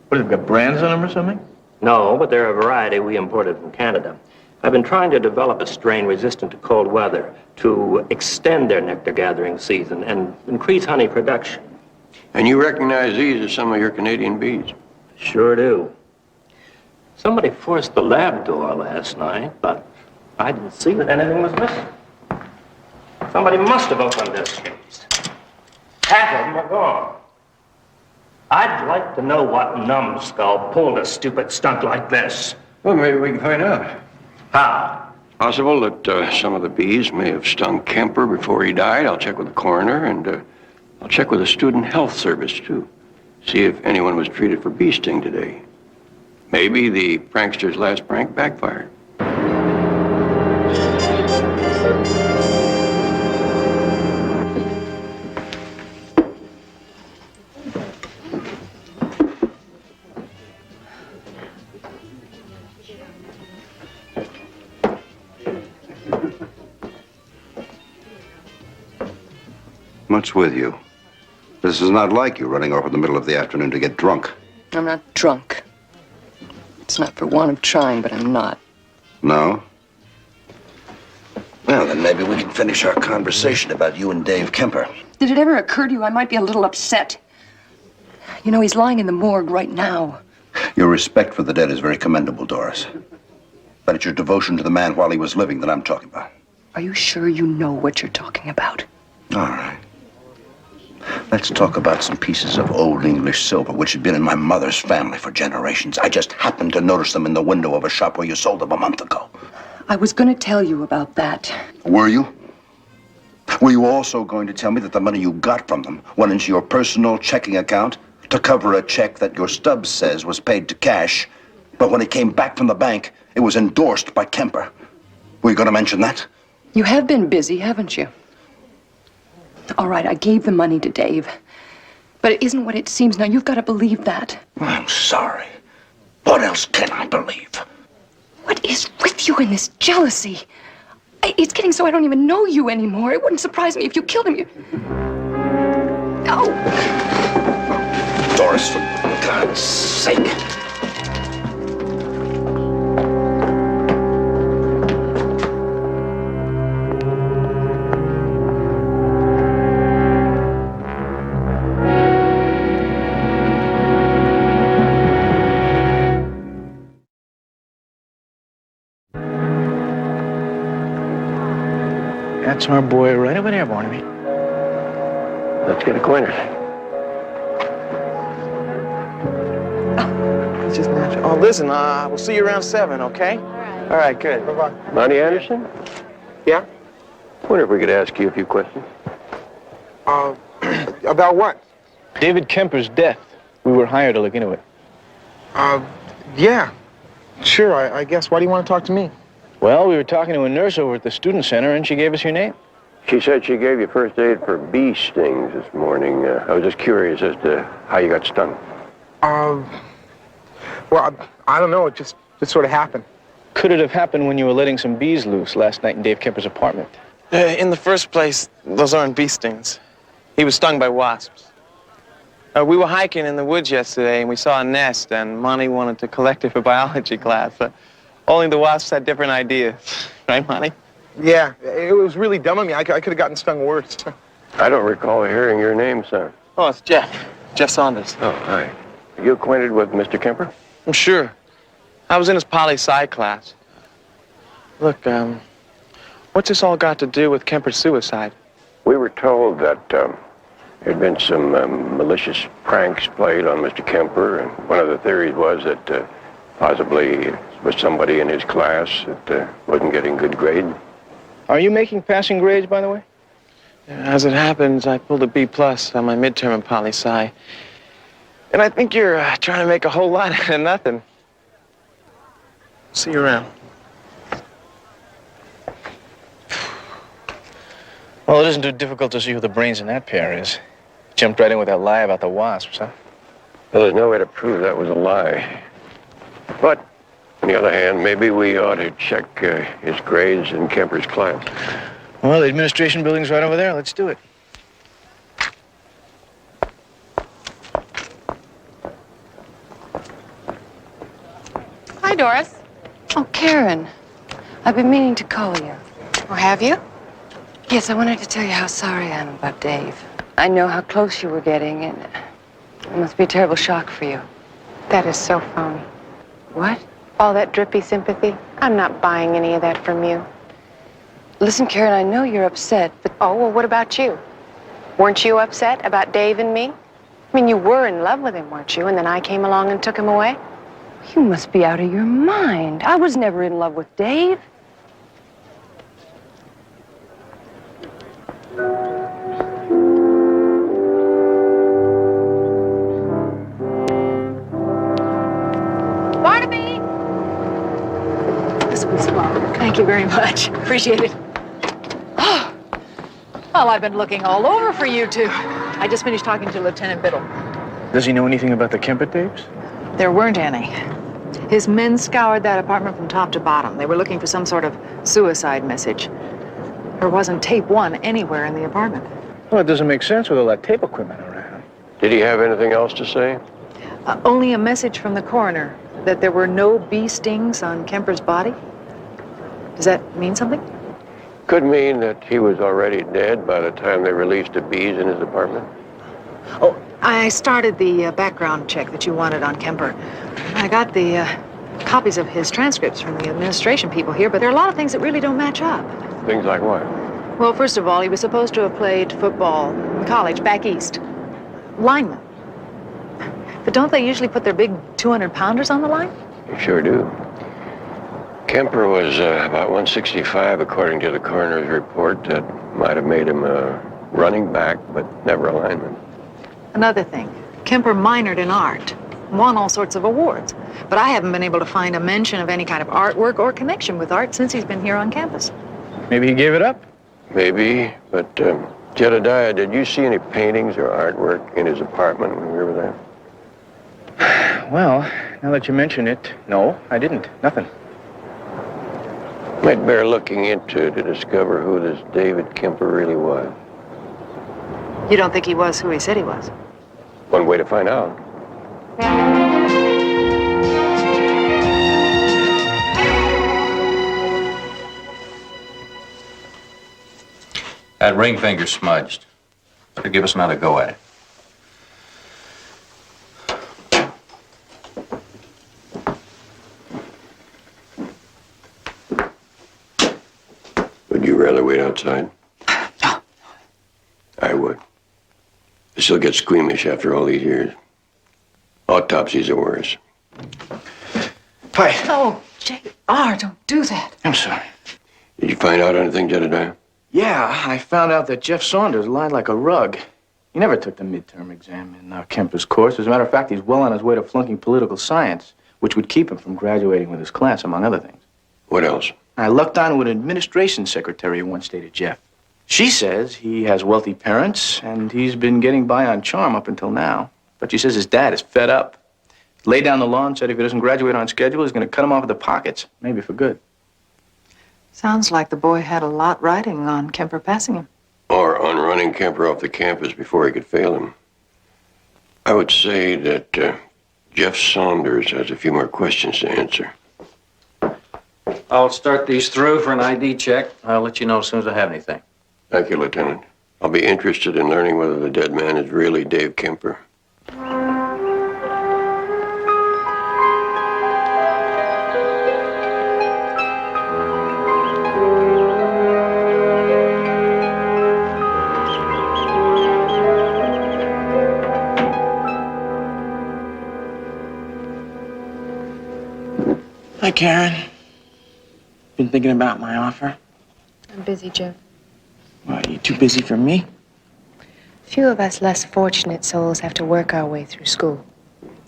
What, they've got brands on them or something? No, but they're a variety we imported from Canada. I've been trying to develop a strain resistant to cold weather to extend their nectar gathering season and increase honey production. And you recognize these as some of your Canadian bees? Sure do. Somebody forced the lab door last night, but I didn't see that anything was missing. Somebody must have opened this case. Half of them are gone. I'd like to know what numbskull pulled a stupid stunt like this. Well, maybe we can find out. How? Possible that some of the bees may have stung Kemper before he died. I'll check with the coroner, and I'll check with the student health service, too. See if anyone was treated for bee sting today. Maybe the prankster's last prank backfired. What's with you? This is not like you running off in the middle of the afternoon to get drunk. I'm not drunk. It's not for want of trying, but I'm not. No? Well, then maybe we can finish our conversation about you and Dave Kemper. Did it ever occur to you I might be a little upset? You know, he's lying in the morgue right now. Your respect for the dead is very commendable, Doris. But it's your devotion to the man while he was living that I'm talking about. Are you sure you know what you're talking about? All right. Let's talk about some pieces of old English silver which had been in my mother's family for generations. I just happened to notice them in the window of a shop where you sold them a month ago. I was going to tell you about that. Were you? Were you also going to tell me that the money you got from them went into your personal checking account to cover a check that your stub says was paid to cash, but when it came back from the bank, it was endorsed by Kemper? Were you going to mention that? You have been busy, haven't you? All right, I gave the money to Dave. But it isn't what it seems now. You've got to believe that. I'm sorry. What else can I believe? What is with you in this jealousy? It's getting so I don't even know you anymore. It wouldn't surprise me if you killed him. No! Doris, for God's sake. That's our boy right over there, Barnaby. Let's get acquainted. It's just natural. Oh, listen, we'll see you around 7, okay? All right, good. Bye-bye. Monty Anderson? Yeah? Wonder if we could ask you a few questions. About what? David Kemper's death. We were hired to look into it. Yeah. Sure, I guess. Why do you want to talk to me? Well, we were talking to a nurse over at the student center, and she gave us your name. She said she gave you first aid for bee stings this morning. I was just curious as to how you got stung. Well, I don't know. It just sort of happened. Could it have happened when you were letting some bees loose last night in Dave Kemper's apartment? In the first place, those aren't bee stings. He was stung by wasps. We were hiking in the woods yesterday, and we saw a nest, and Monty wanted to collect it for biology class. Only the wasps had different ideas. Right, Monty? Yeah, it was really dumb of me. I could have gotten stung worse. I don't recall hearing your name, sir. Oh, it's Jeff. Jeff Saunders. Oh, hi. Are you acquainted with Mr. Kemper? I'm sure. I was in his poli-sci class. Look, what's this all got to do with Kemper's suicide? We were told that there had been some malicious pranks played on Mr. Kemper, and one of the theories was that possibly it was somebody in his class that wasn't getting good grades. Are you making passing grades, by the way? As it happens, I pulled a B+ on my midterm in poli-sci. And I think you're trying to make a whole lot out of nothing. See you around. Well, it isn't too difficult to see who the brains in that pair is. Jumped right in with that lie about the wasps, huh? Well, there's no way to prove that was a lie. But, on the other hand, maybe we ought to check his grades in Kemper's class. Well, the administration building's right over there. Let's do it. Hi, Doris. Oh, Karen. I've been meaning to call you. Oh, have you? Yes, I wanted to tell you how sorry I am about Dave. I know how close you were getting, and it must be a terrible shock for you. That is so phony. What? All that drippy sympathy. I'm not buying any of that from you. Listen, Karen, I know you're upset, but... Oh, well, what about you? Weren't you upset about Dave and me? I mean, you were in love with him, weren't you? And then I came along and took him away? You must be out of your mind. I was never in love with Dave. Barnaby! This was fun. Thank you very much. Appreciate it. Oh, well, I've been looking all over for you two. I just finished talking to Lieutenant Biddle. Does he know anything about the Kemper tapes? There weren't any. His men scoured that apartment from top to bottom. They were looking for some sort of suicide message. There wasn't tape 1 anywhere in the apartment. Well, it doesn't make sense with all that tape equipment around. Did he have anything else to say? Only a message from the coroner that there were no bee stings on Kemper's body. Does that mean something? Could mean that he was already dead by the time they released the bees in his apartment. Oh, I started the background check that you wanted on Kemper. I got the copies of his transcripts from the administration people here, but there are a lot of things that really don't match up. Things like what? Well, first of all, he was supposed to have played football in college back east. Lineman. But don't they usually put their big 200-pounders on the line? You sure do. Kemper was about 165, according to the coroner's report. That might have made him a running back, but never a lineman. Another thing, Kemper minored in art, won all sorts of awards. But I haven't been able to find a mention of any kind of artwork or connection with art since he's been here on campus. Maybe he gave it up? Maybe, but Jedediah, did you see any paintings or artwork in his apartment when we were there? Well, now that you mention it, no, I didn't. Nothing. Might bear looking into to discover who this David Kemper really was. You don't think he was who he said he was? One way to find out. That ring finger's smudged. Better give us another go at it. Would you rather wait outside? No. I would. I still get squeamish after all these years. Autopsies are worse. Hi. Oh, J.R., don't do that. I'm sorry. Did you find out anything, Jedediah? Yeah, I found out that Jeff Saunders lied like a rug. He never took the midterm exam in Kemper's course. As a matter of fact, he's well on his way to flunking political science, which would keep him from graduating with his class, among other things. What else? I lucked on with an administration secretary who once dated Jeff. She says he has wealthy parents, and he's been getting by on charm up until now. But she says his dad is fed up. Laid down the law and said if he doesn't graduate on schedule, he's going to cut him off of the pockets, maybe for good. Sounds like the boy had a lot riding on Kemper passing him. Or on running Kemper off the campus before he could fail him. I would say that Jeff Saunders has a few more questions to answer. I'll start these through for an ID check. I'll let you know as soon as I have anything. Thank you, Lieutenant. I'll be interested in learning whether the dead man is really Dave Kemper. Hi, Karen. Been thinking about my offer? I'm busy, Jeff. Well, are you too busy for me? Few of us less fortunate souls have to work our way through school.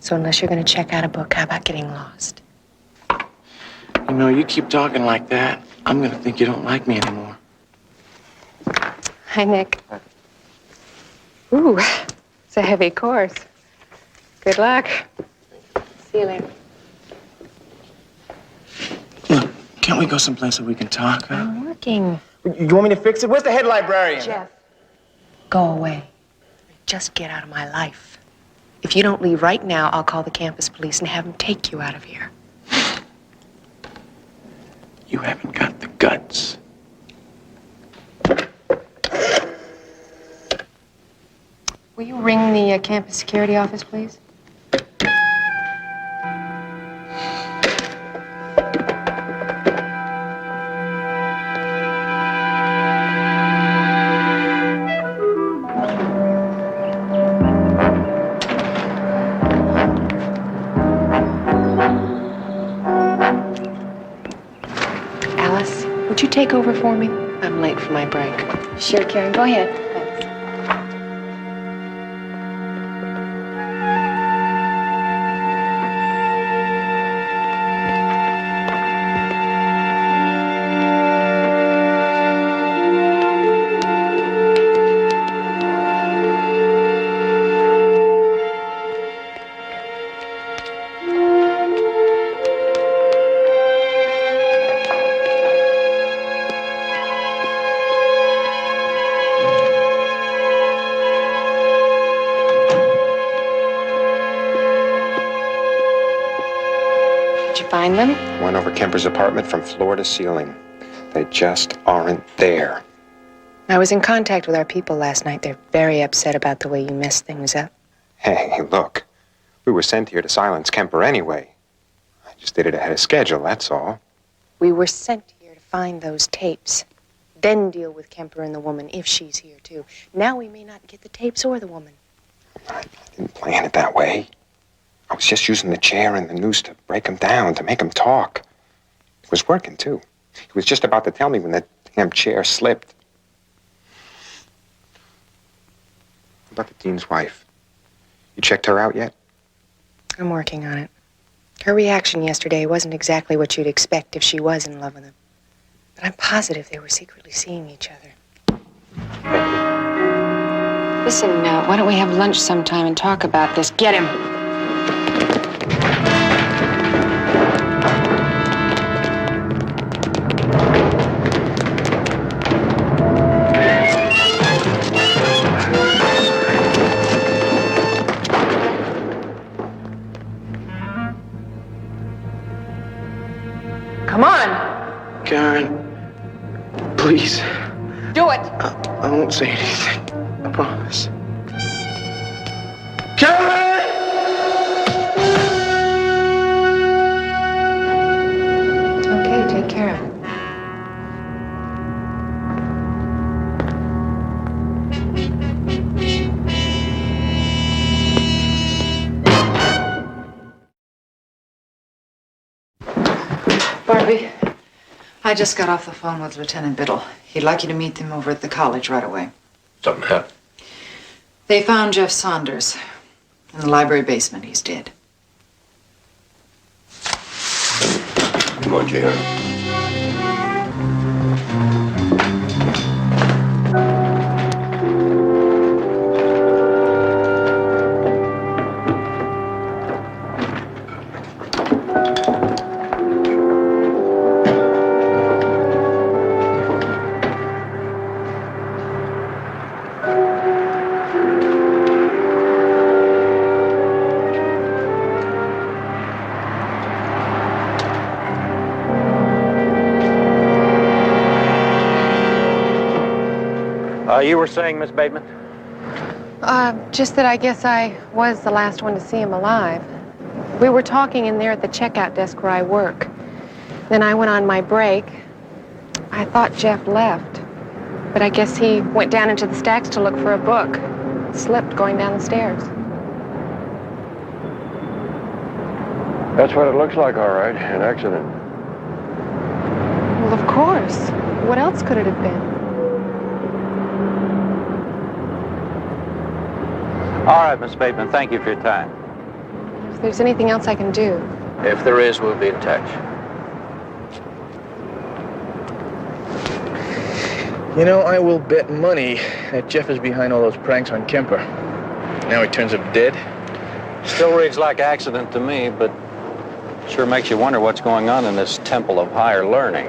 So unless you're going to check out a book, how about getting lost? You know, you keep talking like that, I'm going to think you don't like me anymore. Hi, Nick. Ooh, it's a heavy course. Good luck. See you later. Look, can't we go someplace where we can talk? Huh? I'm working. You want me to fix it? Where's the head librarian? Jeff, go away. Just get out of my life. If you don't leave right now, I'll call the campus police and have them take you out of here. You haven't got the guts. Will you ring the campus security office, please? Alice, would you take over for me? I'm late for my break. Sure, Karen. Go ahead. Find them? Went over Kemper's apartment from floor to ceiling. They just aren't there. I was in contact with our people last night. They're very upset about the way you messed things up. Hey, look. We were sent here to silence Kemper anyway. I just did it ahead of schedule, that's all. We were sent here to find those tapes. Then deal with Kemper and the woman, if she's here, too. Now we may not get the tapes or the woman. I didn't plan it that way. I was just using the chair and the noose to break him down, to make him talk. It was working, too. He was just about to tell me when that damn chair slipped. What about the dean's wife? You checked her out yet? I'm working on it. Her reaction yesterday wasn't exactly what you'd expect if she was in love with him. But I'm positive they were secretly seeing each other. Listen, why don't we have lunch sometime and talk about this? Get him. Come on. Karen, please. Do it. I won't say anything. I promise. Karen! Okay, take care of it. Barnaby, I just got off the phone with Lieutenant Biddle. He'd like you to meet them over at the college right away. Something happened. They found Jeff Saunders in the library basement. He's dead. Come on, J.R. You were saying, Miss Bateman? Just that I guess I was the last one to see him alive. We were talking in there at the checkout desk where I work. Then I went on my break. I thought Jeff left, but I guess he went down into the stacks to look for a book. Slipped going down the stairs. That's what it looks like, all right. An accident. Well, of course. What else could it have been? All right, Miss Bateman, thank you for your time. If there's anything else I can do. If there is, we'll be in touch. You know, I will bet money that Jeff is behind all those pranks on Kemper. Now he turns up dead. Still reads like accident to me, but sure makes you wonder what's going on in this temple of higher learning.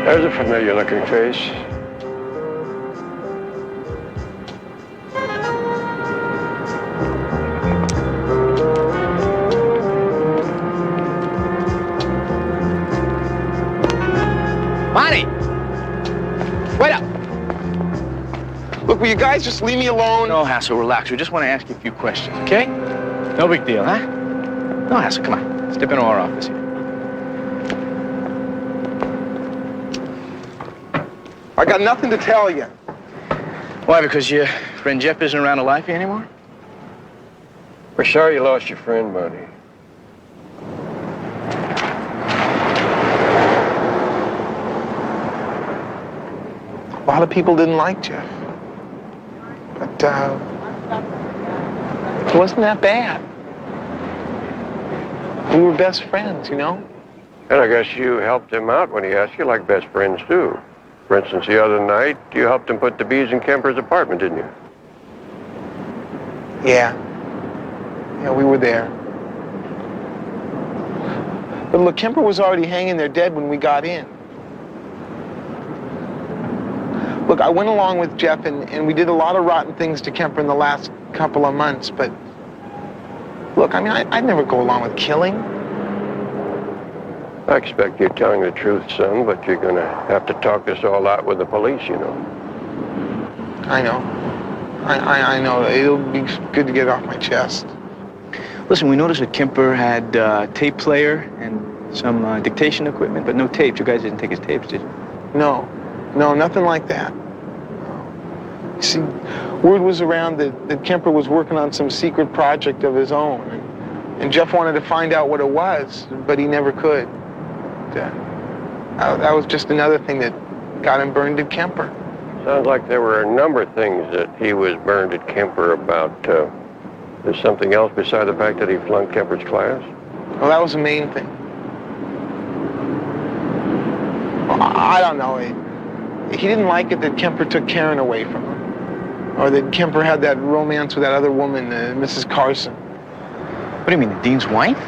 There's a familiar-looking face. Monty! Wait up! Look, will you guys just leave me alone? No hassle, relax. We just want to ask you a few questions, okay? No big deal, huh? No hassle, come on. Step into our office here. I got nothing to tell you. Why, because your friend Jeff isn't around to lie for you anymore? We're sorry you lost your friend, buddy. A lot of people didn't like Jeff. But, it wasn't that bad. We were best friends, you know? And I guess you helped him out when he asked you like best friends do. For instance, the other night, you helped him put the bees in Kemper's apartment, didn't you? Yeah. Yeah, we were there. But look, Kemper was already hanging there dead when we got in. Look, I went along with Jeff, and we did a lot of rotten things to Kemper in the last couple of months, but look, I mean, I'd never go along with killing. I expect you're telling the truth, son, but you're gonna have to talk this all out with the police, you know. I know. I know. It'll be good to get it off my chest. Listen, we noticed that Kemper had a tape player and some dictation equipment, but no tapes. You guys didn't take his tapes, did you? No, nothing like that. You see, word was around that Kemper was working on some secret project of his own, and Jeff wanted to find out what it was, but he never could. That was just another thing that got him burned at Kemper. Sounds like there were a number of things that he was burned at Kemper about. There's something else besides the fact that he flunked Kemper's class? Well, that was the main thing. Well, I don't know. He didn't like it that Kemper took Karen away from him. Or that Kemper had that romance with that other woman, Mrs. Carson. What do you mean, the dean's wife?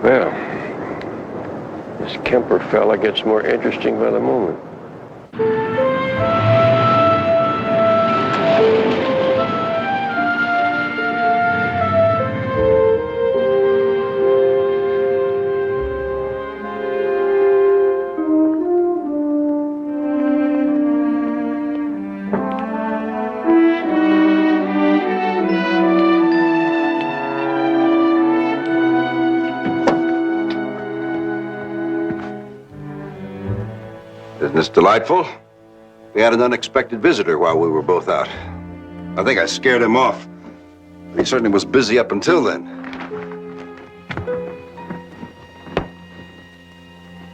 Well, this Kemper fella gets more interesting by the moment. Isn't this delightful? We had an unexpected visitor while we were both out. I think I scared him off. But he certainly was busy up until then.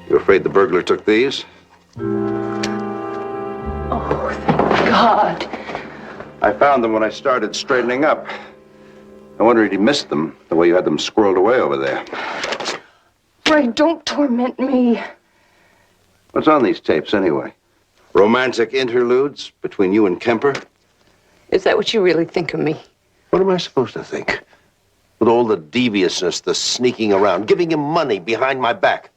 You afraid the burglar took these? Oh, thank God. I found them when I started straightening up. I wondered if he missed them, the way you had them squirreled away over there. Ray, don't torment me. What's on these tapes, anyway? Romantic interludes between you and Kemper? Is that what you really think of me? What am I supposed to think? With all the deviousness, the sneaking around, giving him money behind my back.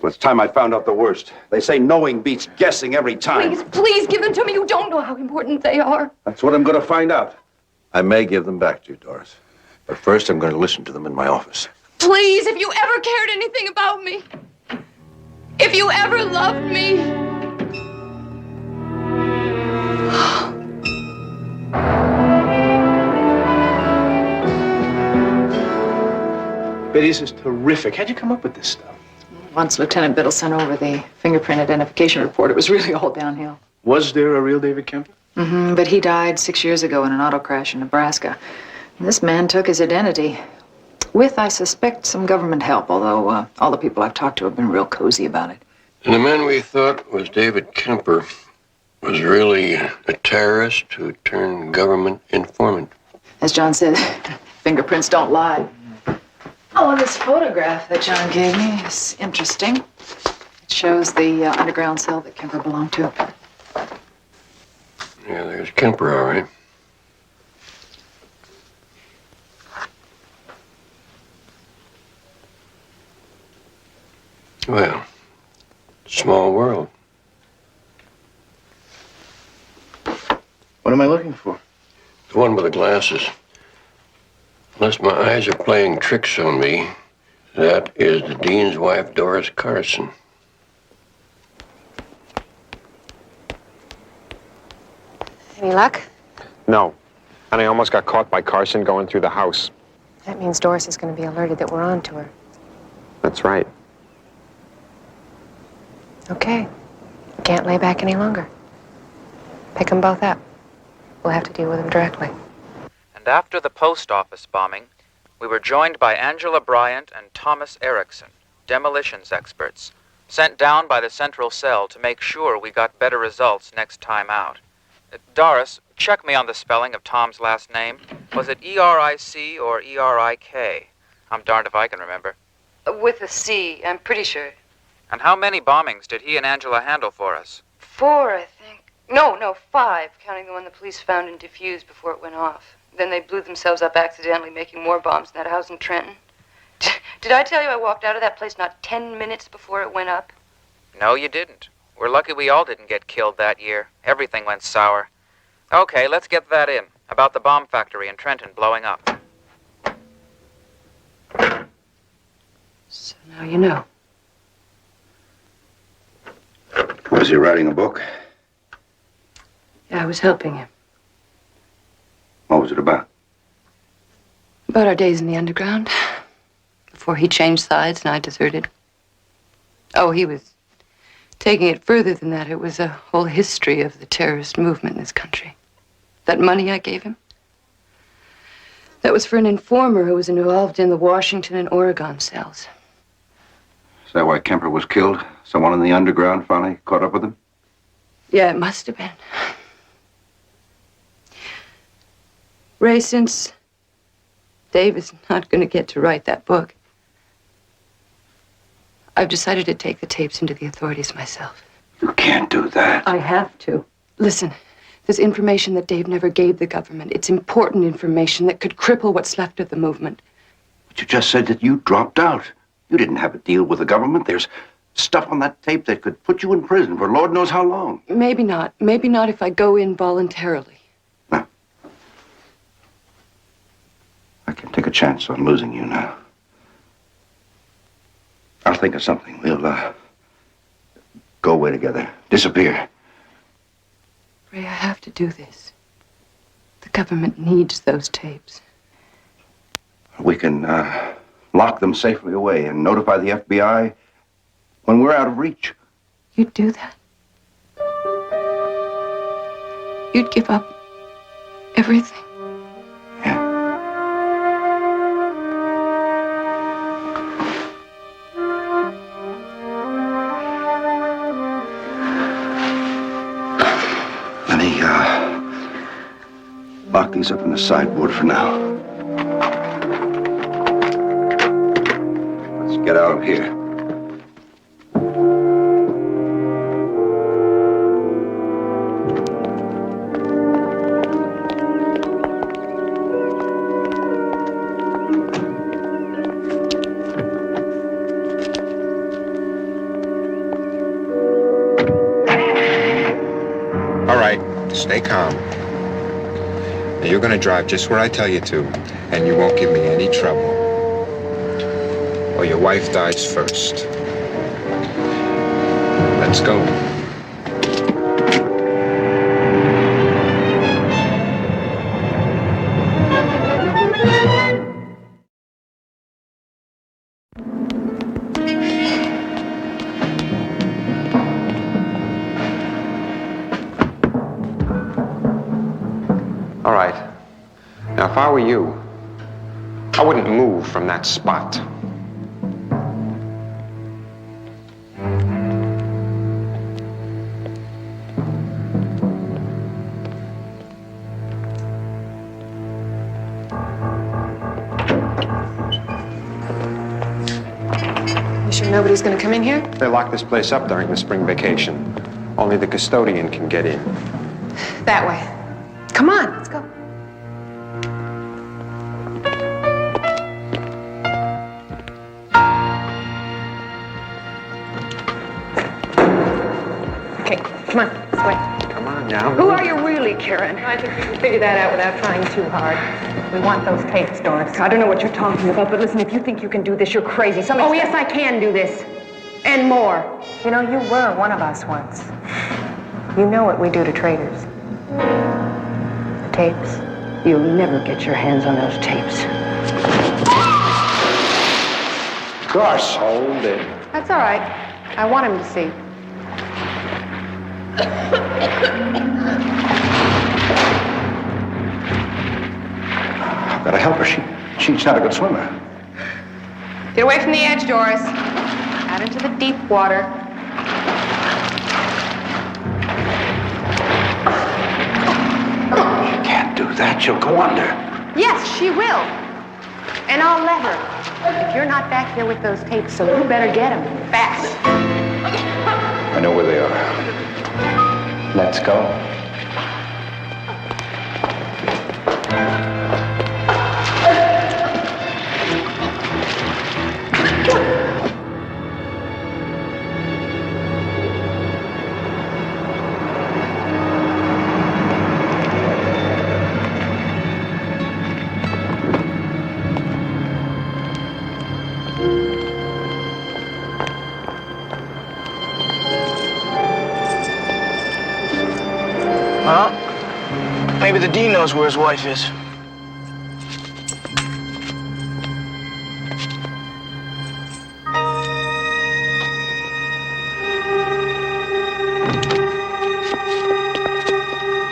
Well, it's time I found out the worst. They say knowing beats guessing every time. Please give them to me. You don't know how important they are. That's what I'm going to find out. I may give them back to you, Doris. But first, I'm going to listen to them in my office. Please, if you ever cared anything about me, if you ever loved me. Betty, this is terrific. How'd you come up with this stuff? Once Lieutenant Biddle sent over the fingerprint identification report, it was really all downhill. Was there a real David Kemper? Mm-hmm, but he died 6 years ago in an auto crash in Nebraska. And this man took his identity. With, I suspect, some government help, although all the people I've talked to have been real cozy about it. And the man we thought was David Kemper was really a terrorist who turned government informant. As John said, fingerprints don't lie. Oh, this photograph that John gave me is interesting. It shows the underground cell that Kemper belonged to. Yeah, there's Kemper, all right. Well, small world. What am I looking for? The one with the glasses. Unless my eyes are playing tricks on me, that is the dean's wife, Doris Carson. Any luck? No. And I almost got caught by Carson going through the house. That means Doris is going to be alerted that we're on to her. That's right. Okay. Can't lay back any longer. Pick them both up. We'll have to deal with them directly. And after the post office bombing, we were joined by Angela Bryant and Thomas Erickson, demolitions experts, sent down by the central cell to make sure we got better results next time out. Doris, check me on the spelling of Tom's last name. Was it E-R-I-C or E-R-I-K? I'm darned if I can remember. With a C, I'm pretty sure. And how many bombings did he and Angela handle for us? 4, I think. No, 5, counting the one the police found and defused before it went off. Then they blew themselves up accidentally, making more bombs in that house in Trenton. Did I tell you I walked out of that place not 10 minutes before it went up? No, you didn't. We're lucky we all didn't get killed that year. Everything went sour. Okay, let's get that in. About the bomb factory in Trenton blowing up. So now you know. Was he writing a book? Yeah, I was helping him. What was it about? About our days in the underground. Before he changed sides and I deserted. Oh, he was taking it further than that. It was a whole history of the terrorist movement in this country. That money I gave him, that was for an informer who was involved in the Washington and Oregon cells. Is that why Kemper was killed? Someone in the underground finally caught up with him? Yeah, it must have been. Ray, since Dave is not going to get to write that book, I've decided to take the tapes into the authorities myself. You can't do that. I have to. Listen, there's information that Dave never gave the government. It's important information that could cripple what's left of the movement. But you just said that you dropped out. You didn't have a deal with the government. There's stuff on that tape that could put you in prison for Lord knows how long. Maybe not. Maybe not if I go in voluntarily. No. I can take a chance on losing you now. I'll think of something. We'll, go away together. Disappear. Ray, I have to do this. The government needs those tapes. We can, lock them safely away and notify the FBI when we're out of reach. You'd do that? You'd give up everything? Let me, lock these up in the sideboard for now. Let's get out of here. All right, stay calm. Now, you're gonna drive just where I tell you to, and you won't give me any trouble. Or your wife dies first. Let's go. All right. Now, if I were you, I wouldn't move from that spot. sure nobody's gonna come in here? They lock this place up during the spring vacation. Only the custodian can get in. That way. Come on, let's go. Okay, come on, this way. Come on now. Who are you really, Karen? I think we can figure that out without trying too hard. We want those tapes, Doris. I don't know what you're talking about, but listen, if you think you can do this, you're crazy. Oh, yes, I can do this. And more. You know, you were one of us once. You know what we do to traitors. The tapes. You'll never get your hands on those tapes. Gosh, hold it. That's all right. I want him to see. I've got to help her. She's not a good swimmer. Get away from the edge, Doris. Out into the deep water. You can't do that. She'll go under. Yes, she will. And I'll let her. If you're not back here with those tapes, so you better get them fast. I know where they are. Let's go. Well, maybe the dean knows where his wife is.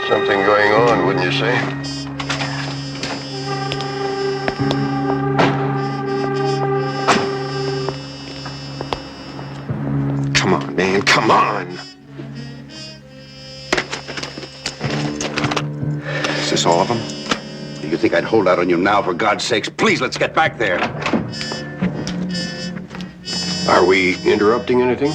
Something going on, wouldn't you say? Come on, man, come on. Is this all of them? Do you think I'd hold out on you now, for God's sakes? Please, let's get back there. Are we interrupting anything?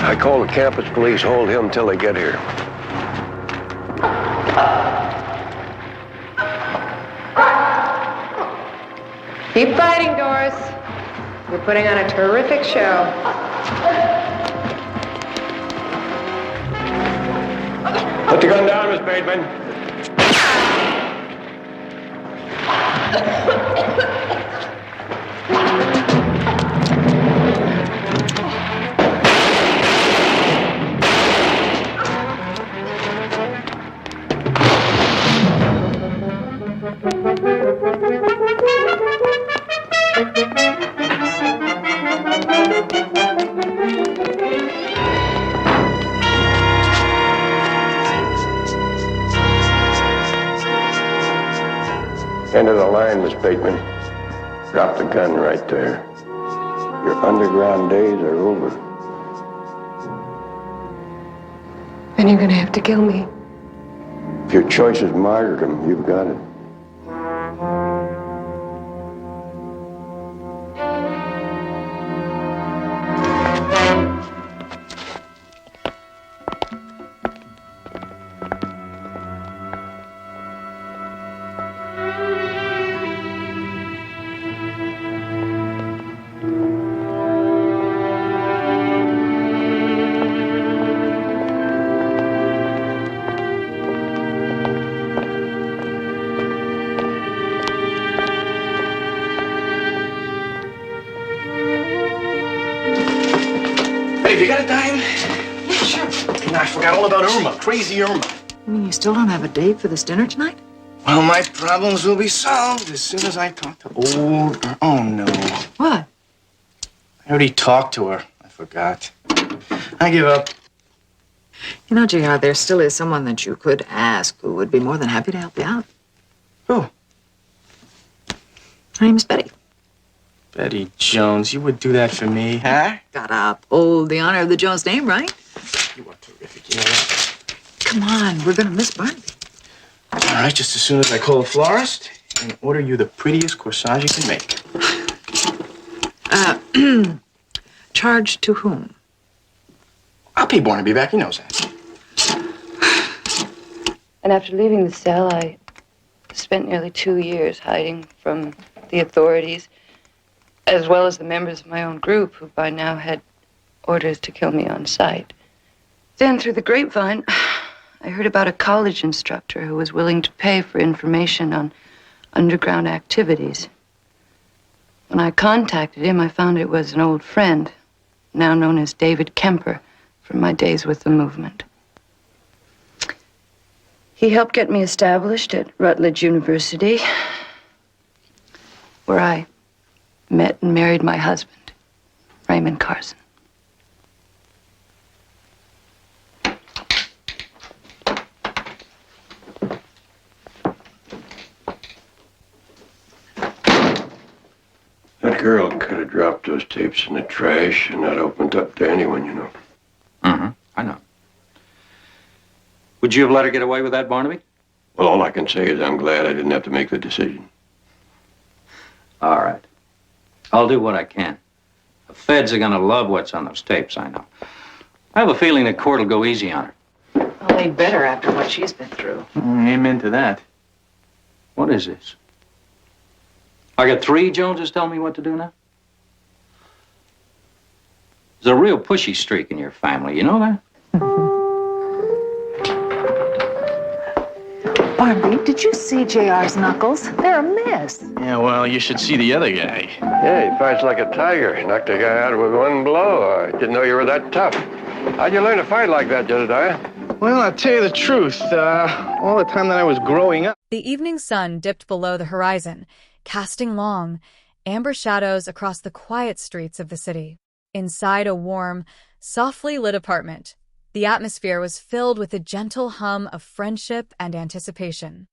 I call the campus police. Hold him till they get here. Keep fighting, Doris. You're putting on a terrific show. Put the gun down, Miss Bateman. End of the line, Miss Bateman. Drop the gun right there. Your underground days are over. Then you're gonna have to kill me. If your choice is martyrdom, you've got it. Babe, you got a dime? Yeah, sure. No, I forgot all about Irma. Crazy Irma. You mean you still don't have a date for this dinner tonight? Well, my problems will be solved as soon as I talk to old... Oh, no. What? I already talked to her. I forgot. I give up. You know, JR, there still is someone that you could ask who would be more than happy to help you out. Who? Her name's Betty. Betty Jones, you would do that for me, huh? Gotta uphold the honor of the Jones name, right? You are terrific, you know that? Come on, we're gonna miss Barnaby. All right, just as soon as I call the florist and order you the prettiest corsage you can make. Charge to whom? I'll pay Barnaby back, he knows that. And after leaving the cell, I spent nearly 2 years hiding from the authorities, as well as the members of my own group, who by now had orders to kill me on sight. Then, through the grapevine, I heard about a college instructor who was willing to pay for information on underground activities. When I contacted him, I found it was an old friend, now known as David Kemper, from my days with the movement. He helped get me established at Rutledge University, where I met and married my husband, Raymond Carson. That girl could have dropped those tapes in the trash and not opened up to anyone, you know. Mm-hmm. I know. Would you have let her get away with that, Barnaby? Well, all I can say is I'm glad I didn't have to make the decision. All right. I'll do what I can. The feds are gonna love what's on those tapes, I know. I have a feeling the court will go easy on her. Well, they'd better after what she's been through. Amen to that. What is this? I got 3 Joneses telling me what to do now? There's a real pushy streak in your family, you know that? Barnaby, did you see JR's knuckles? They're a mess. Yeah, well, you should see the other guy. Yeah, he fights like a tiger. Knocked a guy out with one blow. I didn't know you were that tough. How'd you learn to fight like that, Jedediah? Well, I'll tell you the truth. All the time that I was growing up... The evening sun dipped below the horizon, casting long, amber shadows across the quiet streets of the city. Inside a warm, softly lit apartment, the atmosphere was filled with a gentle hum of friendship and anticipation.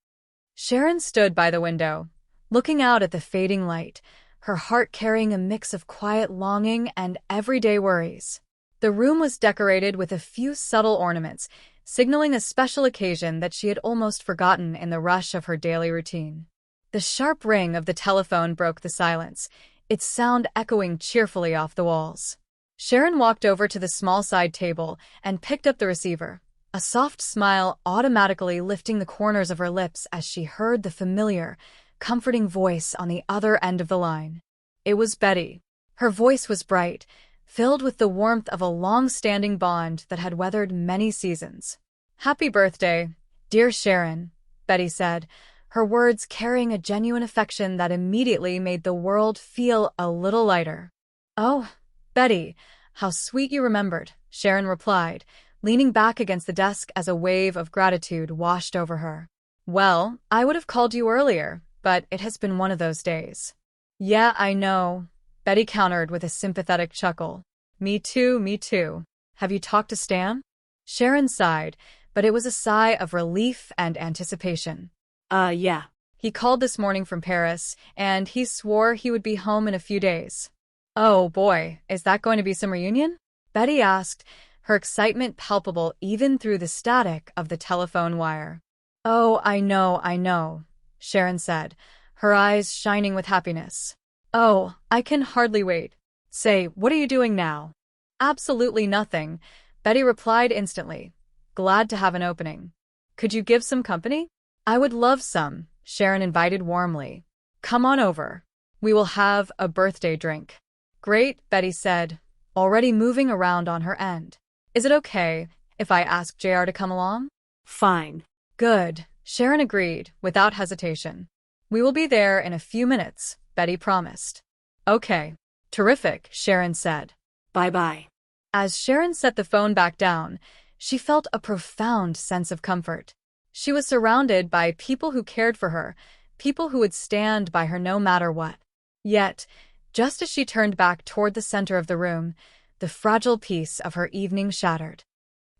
Sharon stood by the window, looking out at the fading light, her heart carrying a mix of quiet longing and everyday worries. The room was decorated with a few subtle ornaments, signaling a special occasion that she had almost forgotten in the rush of her daily routine. The sharp ring of the telephone broke the silence, its sound echoing cheerfully off the walls. Sharon walked over to the small side table and picked up the receiver, a soft smile automatically lifting the corners of her lips as she heard the familiar, comforting voice on the other end of the line. It was Betty. Her voice was bright, filled with the warmth of a long-standing bond that had weathered many seasons. "Happy birthday, dear Sharon," Betty said, her words carrying a genuine affection that immediately made the world feel a little lighter. "Oh, Betty, how sweet you remembered," Sharon replied, leaning back against the desk as a wave of gratitude washed over her. "Well, I would have called you earlier, but it has been one of those days." "Yeah, I know," Betty countered with a sympathetic chuckle. Me too, me too. Have you talked to Stan?" Sharon sighed, but it was a sigh of relief and anticipation. Yeah. He called this morning from Paris, and he swore he would be home in a few days." "Oh, boy, is that going to be some reunion?" Betty asked, her excitement palpable even through the static of the telephone wire. "Oh, I know," Sharon said, her eyes shining with happiness. "Oh, I can hardly wait. Say, what are you doing now?" "Absolutely nothing," Betty replied instantly, glad to have an opening. "Could you give some company?" "I would love some," Sharon invited warmly. "Come on over. We will have a birthday drink." "Great," Betty said, already moving around on her end. "Is it okay if I ask JR to come along?" "Fine." "Good," Sharon agreed without hesitation. "We will be there in a few minutes," Betty promised. "Okay. Terrific," Sharon said. "Bye-bye." As Sharon set the phone back down, she felt a profound sense of comfort. She was surrounded by people who cared for her, people who would stand by her no matter what. Yet, just as she turned back toward the center of the room, the fragile peace of her evening shattered.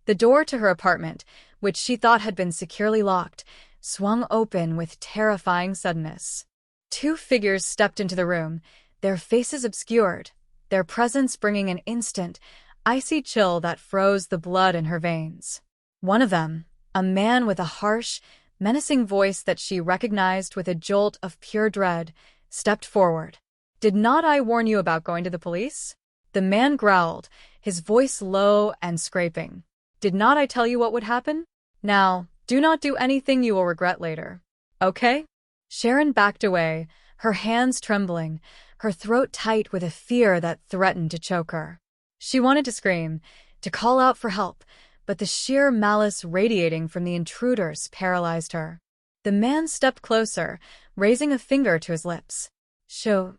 The door to her apartment, which she thought had been securely locked, swung open with terrifying suddenness. Two figures stepped into the room, their faces obscured, their presence bringing an instant, icy chill that froze the blood in her veins. One of them, a man with a harsh, menacing voice that she recognized with a jolt of pure dread, stepped forward. "Did not I warn you about going to the police?" The man growled, his voice low and scraping. "Did not I tell you what would happen? Now, do not do anything you will regret later. Okay?" Sharon backed away, her hands trembling, her throat tight with a fear that threatened to choke her. She wanted to scream, to call out for help, but the sheer malice radiating from the intruders paralyzed her. The man stepped closer, raising a finger to his lips. Shoo.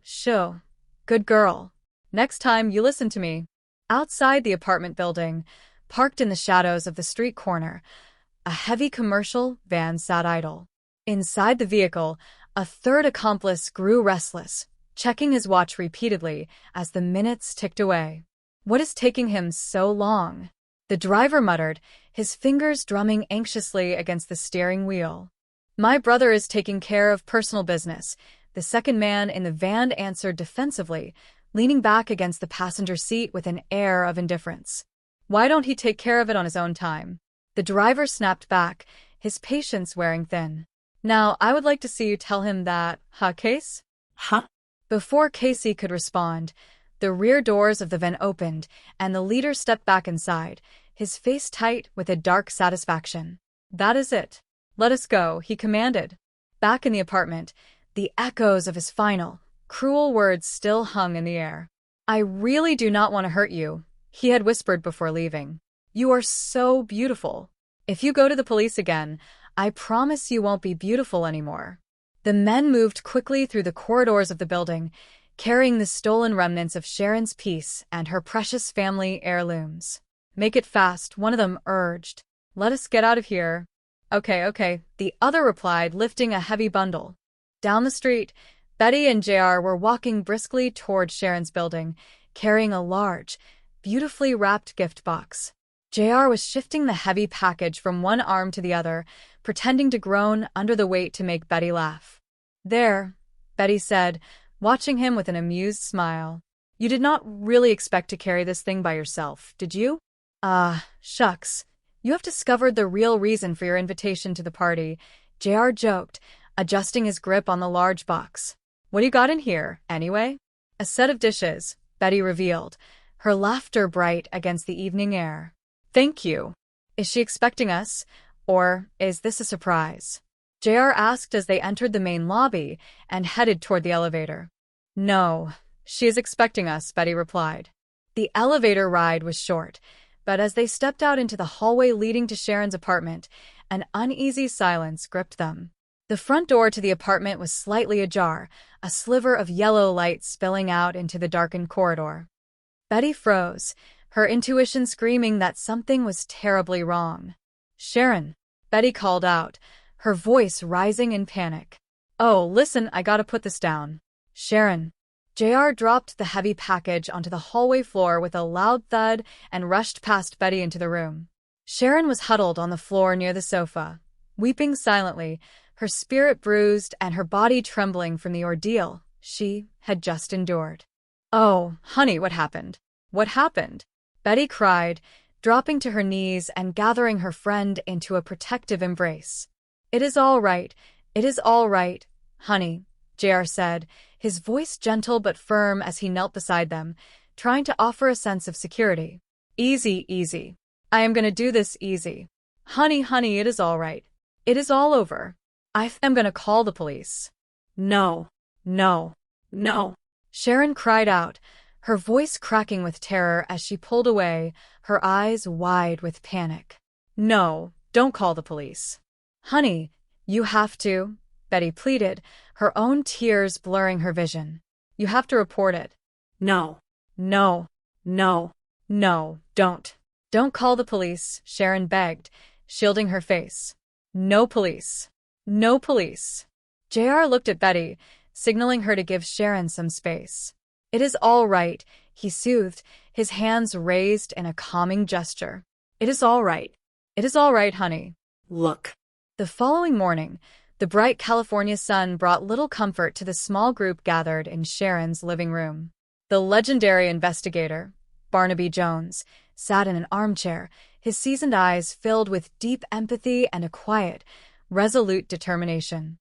Good girl. Next time you listen to me." Outside the apartment building, parked in the shadows of the street corner, a heavy commercial van sat idle. Inside the vehicle, a third accomplice grew restless, checking his watch repeatedly as the minutes ticked away. "What is taking him so long?" the driver muttered, his fingers drumming anxiously against the steering wheel. "My brother is taking care of personal business," the second man in the van answered defensively, leaning back against the passenger seat with an air of indifference. "Why don't he take care of it on his own time?" The driver snapped back, his patience wearing thin. "Now, I would like to see you tell him that, Case?" Huh? Before Casey could respond, the rear doors of the van opened, and the leader stepped back inside, his face tight with a dark satisfaction. "That is it. Let us go," he commanded. Back in the apartment, the echoes of his final, cruel words still hung in the air. "I really do not want to hurt you," he had whispered before leaving. "You are so beautiful. If you go to the police again, I promise you won't be beautiful anymore." The men moved quickly through the corridors of the building, carrying the stolen remnants of Sharon's peace and her precious family heirlooms. "Make it fast," one of them urged. "Let us get out of here." Okay, the other replied, lifting a heavy bundle. Down the street, Betty and JR were walking briskly toward Sharon's building, carrying a large, beautifully wrapped gift box. JR was shifting the heavy package from one arm to the other, pretending to groan under the weight to make Betty laugh. "There," Betty said, watching him with an amused smile. "You did not really expect to carry this thing by yourself, did you?" Shucks. You have discovered the real reason for your invitation to the party," JR joked, adjusting his grip on the large box. "What do you got in here, anyway?" "A set of dishes," Betty revealed, her laughter bright against the evening air. "Thank you. Is she expecting us, or is this a surprise?" JR asked as they entered the main lobby and headed toward the elevator. "No, she is expecting us," Betty replied. The elevator ride was short, but as they stepped out into the hallway leading to Sharon's apartment, an uneasy silence gripped them. The front door to the apartment was slightly ajar, a sliver of yellow light spilling out into the darkened corridor. Betty froze, her intuition screaming that something was terribly wrong. "Sharon," Betty called out, her voice rising in panic. "Oh, listen, I gotta put this down." "Sharon." JR dropped the heavy package onto the hallway floor with a loud thud and rushed past Betty into the room. Sharon was huddled on the floor near the sofa, weeping silently, her spirit bruised and her body trembling from the ordeal she had just endured. "Oh, honey, what happened? What happened?" Betty cried, dropping to her knees and gathering her friend into a protective embrace. It is all right, honey," JR said, his voice gentle but firm as he knelt beside them, trying to offer a sense of security. Easy. I am gonna do this easy. Honey, it is all right. It is all over. I am gonna call the police." No. Sharon cried out, her voice cracking with terror as she pulled away, her eyes wide with panic. "No, don't call the police." "Honey, you have to," Betty pleaded, her own tears blurring her vision. "You have to report it." No. No, don't. Don't call the police, Sharon begged, shielding her face. No police. No police. JR looked at Betty, signaling her to give Sharon some space. It is all right, he soothed, his hands raised in a calming gesture. It is all right. It is all right, honey. Look. The following morning, the bright California sun brought little comfort to the small group gathered in Sharon's living room. The legendary investigator, Barnaby Jones, sat in an armchair, his seasoned eyes filled with deep empathy and a quiet, resolute determination.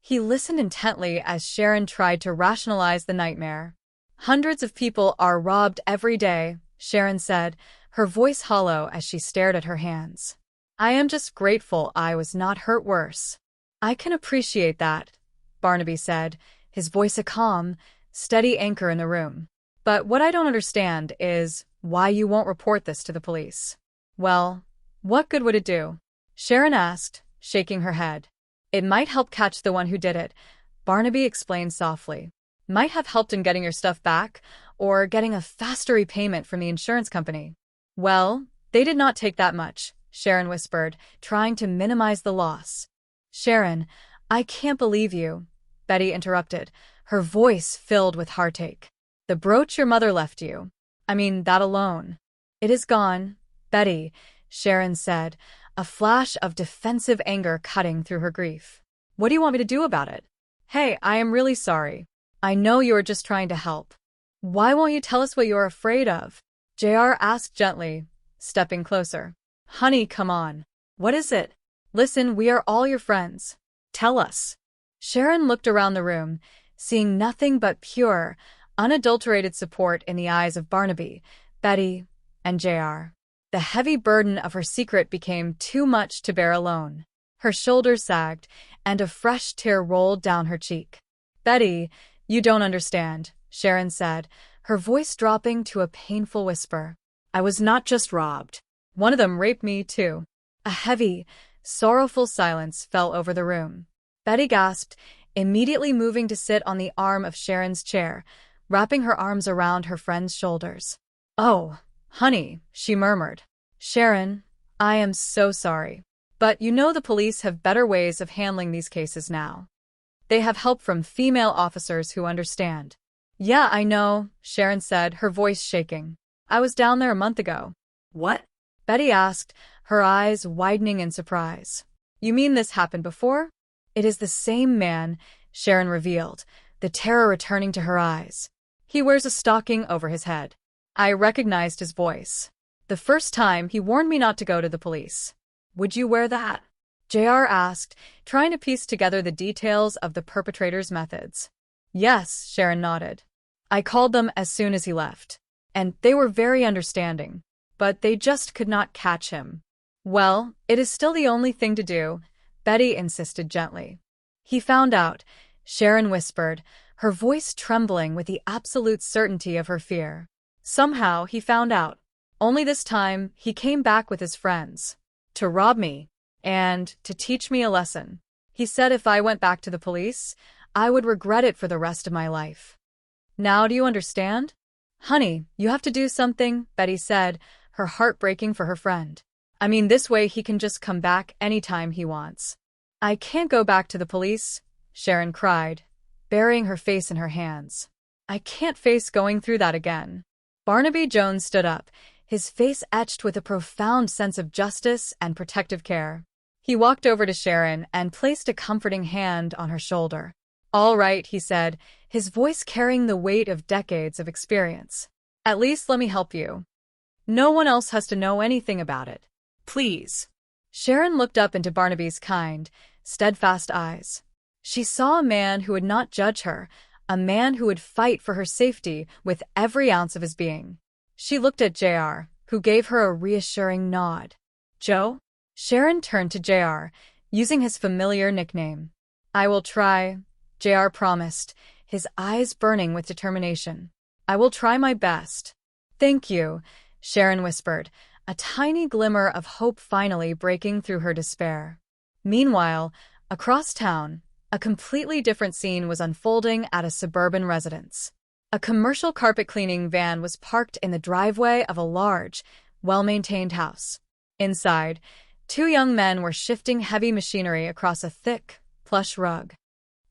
He listened intently as Sharon tried to rationalize the nightmare. Hundreds of people are robbed every day, Sharon said, her voice hollow as she stared at her hands. I am just grateful I was not hurt worse. I can appreciate that, Barnaby said, his voice a calm, steady anchor in the room. But what I don't understand is why you won't report this to the police. Well, what good would it do? Sharon asked, shaking her head. It might help catch the one who did it, Barnaby explained softly. Might have helped in getting your stuff back, or getting a faster repayment from the insurance company. Well, they did not take that much, Sharon whispered, trying to minimize the loss. Sharon, I can't believe you, Betty interrupted, her voice filled with heartache. The brooch your mother left you. I mean, that alone. It is gone, Betty, Sharon said, a flash of defensive anger cutting through her grief. What do you want me to do about it? Hey, I am really sorry. I know you are just trying to help. Why won't you tell us what you are afraid of? JR asked gently, stepping closer. Honey, come on. What is it? Listen, we are all your friends. Tell us. Sharon looked around the room, seeing nothing but pure, unadulterated support in the eyes of Barnaby, Betty, and JR. The heavy burden of her secret became too much to bear alone. Her shoulders sagged, and a fresh tear rolled down her cheek. Betty, you don't understand, Sharon said, her voice dropping to a painful whisper. I was not just robbed. One of them raped me, too. A heavy, sorrowful silence fell over the room. Betty gasped, immediately moving to sit on the arm of Sharon's chair, wrapping her arms around her friend's shoulders. Oh, honey, she murmured. Sharon, I am so sorry. But you know the police have better ways of handling these cases now. They have help from female officers who understand. Yeah, I know, Sharon said, her voice shaking. I was down there a month ago. What? Betty asked, her eyes widening in surprise. You mean this happened before? It is the same man, Sharon revealed, the terror returning to her eyes. He wears a stocking over his head. I recognized his voice. The first time, he warned me not to go to the police. Would you wear that? JR asked, trying to piece together the details of the perpetrator's methods. Yes, Sharon nodded. I called them as soon as he left, and they were very understanding, but they just could not catch him. Well, it is still the only thing to do, Betty insisted gently. He found out, Sharon whispered, her voice trembling with the absolute certainty of her fear. Somehow he found out. Only this time he came back with his friends. To rob me, and to teach me a lesson. He said if I went back to the police, I would regret it for the rest of my life. Now do you understand? Honey, you have to do something, Betty said, her heart breaking for her friend. I mean, this way he can just come back anytime he wants. I can't go back to the police, Sharon cried, burying her face in her hands. I can't face going through that again. Barnaby Jones stood up, his face etched with a profound sense of justice and protective care. He walked over to Sharon and placed a comforting hand on her shoulder. All right, he said, his voice carrying the weight of decades of experience. At least let me help you. No one else has to know anything about it. Please. Sharon looked up into Barnaby's kind, steadfast eyes. She saw a man who would not judge her, a man who would fight for her safety with every ounce of his being. She looked at JR, who gave her a reassuring nod. Joe? Sharon turned to JR, using his familiar nickname. I will try, JR promised, his eyes burning with determination. I will try my best. Thank you, Sharon whispered, a tiny glimmer of hope finally breaking through her despair. Meanwhile, across town, a completely different scene was unfolding at a suburban residence. A commercial carpet cleaning van was parked in the driveway of a large, well-maintained house. Inside, two young men were shifting heavy machinery across a thick, plush rug.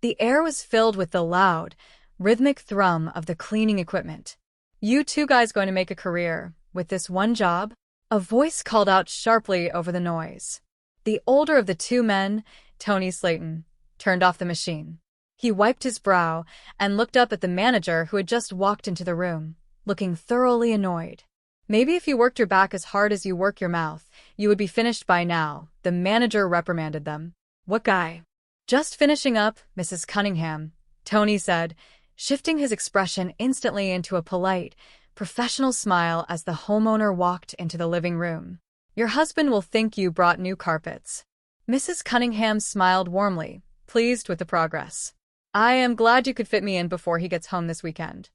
The air was filled with the loud, rhythmic thrum of the cleaning equipment. "You two guys going to make a career with this one job?" A voice called out sharply over the noise. The older of the two men, Tony Slayton, turned off the machine. He wiped his brow and looked up at the manager who had just walked into the room, looking thoroughly annoyed. "Maybe if you worked your back as hard as you work your mouth, you would be finished by now," the manager reprimanded them. "What guy?" "Just finishing up, Mrs. Cunningham," Tony said, shifting his expression instantly into a polite, professional smile as the homeowner walked into the living room. "Your husband will think you brought new carpets." Mrs. Cunningham smiled warmly, pleased with the progress. "I am glad you could fit me in before he gets home this weekend."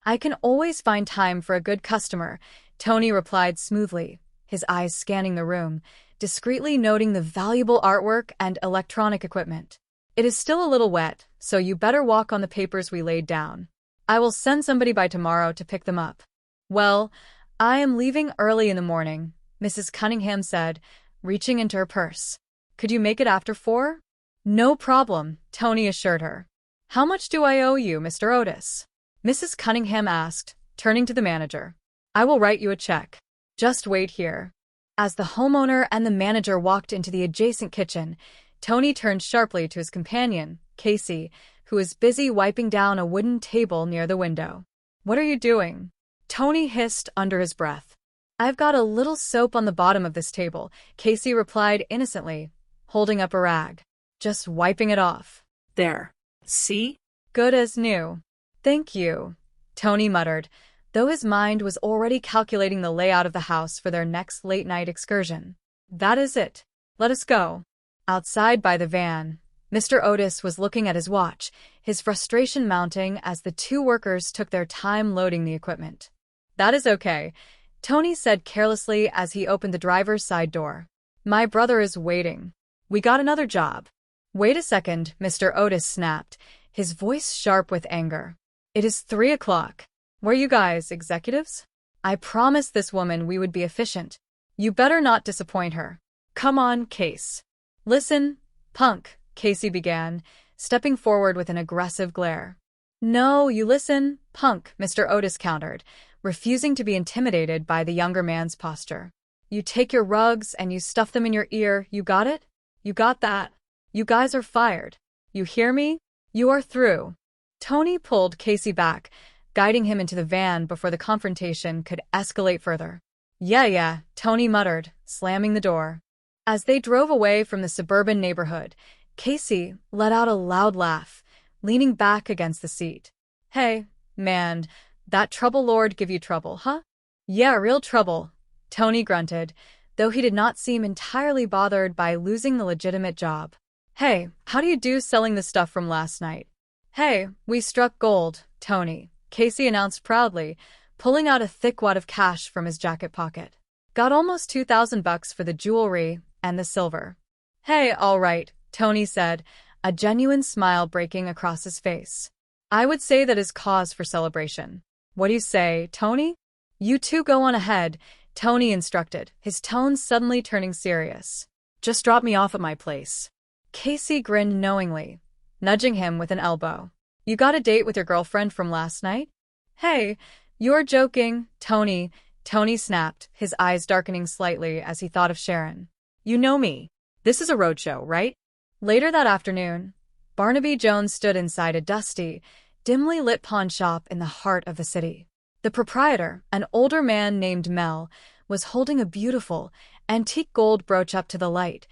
"I can always find time for a good customer," Tony replied smoothly, his eyes scanning the room, discreetly noting the valuable artwork and electronic equipment. "It is still a little wet, so you better walk on the papers we laid down. I will send somebody by tomorrow to pick them up." "Well, I am leaving early in the morning," Mrs. Cunningham said, reaching into her purse. "Could you make it after 4? "No problem," Tony assured her. "How much do I owe you, Mr. Otis?" Mrs. Cunningham asked, turning to the manager. "I will write you a check. Just wait here." As the homeowner and the manager walked into the adjacent kitchen, Tony turned sharply to his companion, Casey, who was busy wiping down a wooden table near the window. "What are you doing?" Tony hissed under his breath. "I've got a little soap on the bottom of this table," Casey replied innocently, holding up a rag. "Just wiping it off." "There. See? "Good as new." "Thank you," Tony muttered, though his mind was already calculating the layout of the house for their next late-night excursion. "That is it. Let us go." Outside by the van, Mr. Otis was looking at his watch, his frustration mounting as the two workers took their time loading the equipment. "That is okay," Tony said carelessly as he opened the driver's side door. "My brother is waiting. We got another job." "Wait a second," Mr. Otis snapped, his voice sharp with anger. "It is 3 o'clock. Were you guys executives? I promised this woman we would be efficient. You better not disappoint her. Come on, Case." "Listen, punk," Casey began, stepping forward with an aggressive glare. "No, you listen, punk," Mr. Otis countered, refusing to be intimidated by the younger man's posture. "You take your rugs and you stuff them in your ear, you got it? You got that? You guys are fired. You hear me? You are through." Tony pulled Casey back, guiding him into the van before the confrontation could escalate further. Yeah, Tony muttered, slamming the door. As they drove away from the suburban neighborhood, Casey let out a loud laugh, leaning back against the seat. "Hey, man, that trouble lord give you trouble, huh?" "Yeah, real trouble," Tony grunted, though he did not seem entirely bothered by losing the legitimate job. "Hey, how do you do selling the stuff from last night?" "Hey, we struck gold, Tony," Casey announced proudly, pulling out a thick wad of cash from his jacket pocket. "Got almost $2,000 for the jewelry and the silver." "Hey, all right," Tony said, a genuine smile breaking across his face. "I would say that is cause for celebration. What do you say, Tony?" "You two go on ahead," Tony instructed, his tone suddenly turning serious. "Just drop me off at my place." Casey grinned knowingly, nudging him with an elbow. "You got a date with your girlfriend from last night?" "Hey, you're joking, Tony," Tony snapped, his eyes darkening slightly as he thought of Sharon. "You know me. This is a roadshow, right?" Later that afternoon, Barnaby Jones stood inside a dusty, dimly lit pawn shop in the heart of the city. The proprietor, an older man named Mel, was holding a beautiful, antique gold brooch up to the light,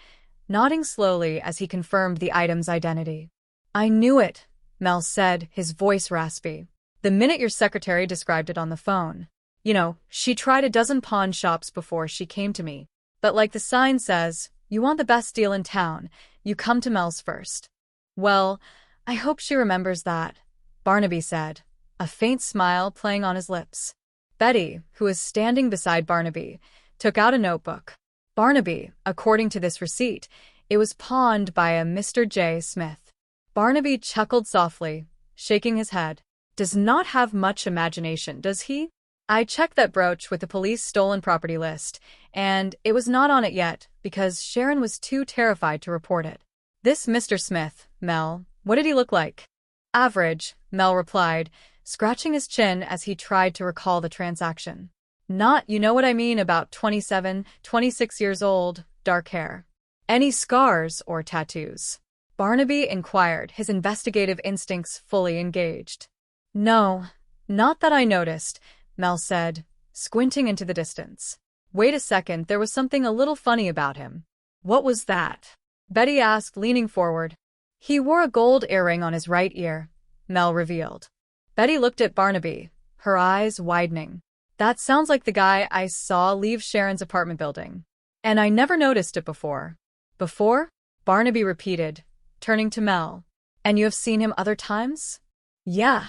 nodding slowly as he confirmed the item's identity. "I knew it," Mel said, his voice raspy, "the minute your secretary described it on the phone. You know, she tried a dozen pawn shops before she came to me. But like the sign says, you want the best deal in town, you come to Mel's first." "Well, I hope she remembers that," Barnaby said, a faint smile playing on his lips. Betty, who was standing beside Barnaby, took out a notebook. "Barnaby, according to this receipt, it was pawned by a Mr. J. Smith." Barnaby chuckled softly, shaking his head. does not have much imagination, does he? I checked that brooch with the police stolen property list, and it was not on it yet because Sharon was too terrified to report it. This Mr. Smith, Mel, what did he look like? Average, Mel replied, scratching his chin as he tried to recall the transaction. Not, you know what I mean, about 27, 26 years old, dark hair. Any scars or tattoos? Barnaby inquired, his investigative instincts fully engaged. No, not that I noticed, Mel said, squinting into the distance. Wait a second, there was something a little funny about him. What was that? Betty asked, leaning forward. He wore a gold earring on his right ear, Mel revealed. Betty looked at Barnaby, her eyes widening. That sounds like the guy I saw leave Sharon's apartment building. And I never noticed it before. Before? Barnaby repeated, turning to Mel. And you have seen him other times? Yeah,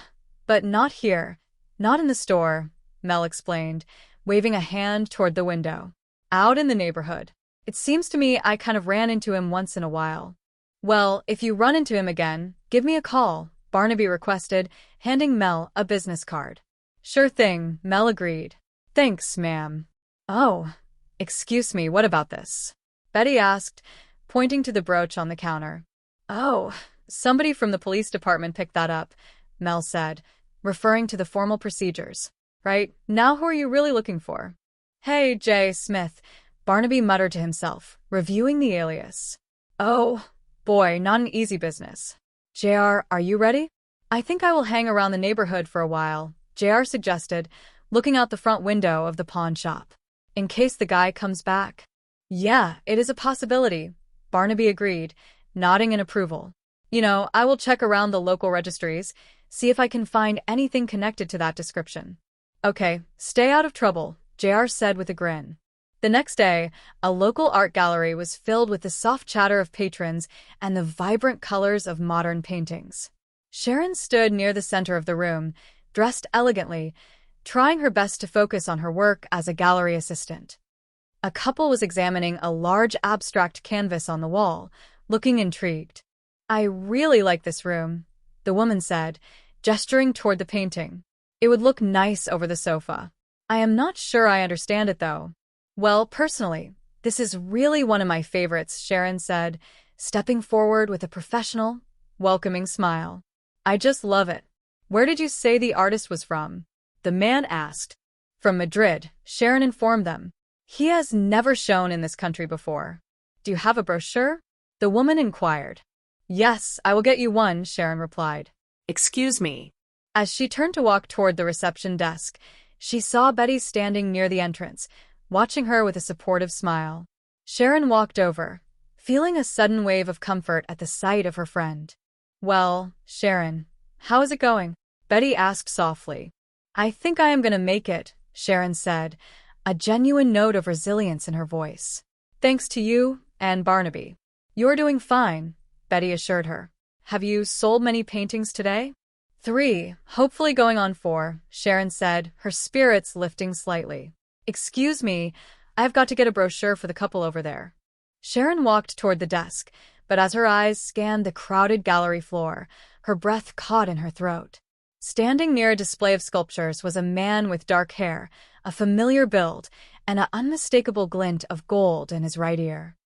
but not here. Not in the store, Mel explained, waving a hand toward the window. Out in the neighborhood. It seems to me I kind of ran into him once in a while. Well, if you run into him again, give me a call, Barnaby requested, handing Mel a business card. Sure thing, Mel agreed. Thanks, ma'am. Oh, excuse me, what about this? Betty asked, pointing to the brooch on the counter. Oh, somebody from the police department picked that up, Mel said, referring to the formal procedures. Right, now who are you really looking for? Hey, J. Smith, Barnaby muttered to himself, reviewing the alias. Oh, boy, not an easy business. JR, are you ready? I think I will hang around the neighborhood for a while, JR suggested, looking out the front window of the pawn shop. In case the guy comes back. Yeah, it is a possibility, Barnaby agreed, nodding in approval. You know, I will check around the local registries, see if I can find anything connected to that description. Okay, stay out of trouble, JR said with a grin. The next day, a local art gallery was filled with the soft chatter of patrons and the vibrant colors of modern paintings. Sharon stood near the center of the room, dressed elegantly, trying her best to focus on her work as a gallery assistant. A couple was examining a large abstract canvas on the wall, looking intrigued. I really like this room, the woman said, gesturing toward the painting. It would look nice over the sofa. I am not sure I understand it, though. Well, personally, this is really one of my favorites, Sharon said, stepping forward with a professional, welcoming smile. I just love it. Where did you say the artist was from? The man asked. From Madrid, Sharon informed them. He has never shown in this country before. Do you have a brochure? The woman inquired. Yes, I will get you one, Sharon replied. Excuse me. As she turned to walk toward the reception desk, she saw Betty standing near the entrance, watching her with a supportive smile. Sharon walked over, feeling a sudden wave of comfort at the sight of her friend. Well, Sharon, how is it going? Betty asked softly. I think I am going to make it, Sharon said, a genuine note of resilience in her voice. Thanks to you and Barnaby. You're doing fine, Betty assured her. Have you sold many paintings today? 3, hopefully going on 4, Sharon said, her spirits lifting slightly. Excuse me, I've got to get a brochure for the couple over there. Sharon walked toward the desk, but as her eyes scanned the crowded gallery floor, her breath caught in her throat. Standing near a display of sculptures was a man with dark hair, a familiar build, and an unmistakable glint of gold in his right ear.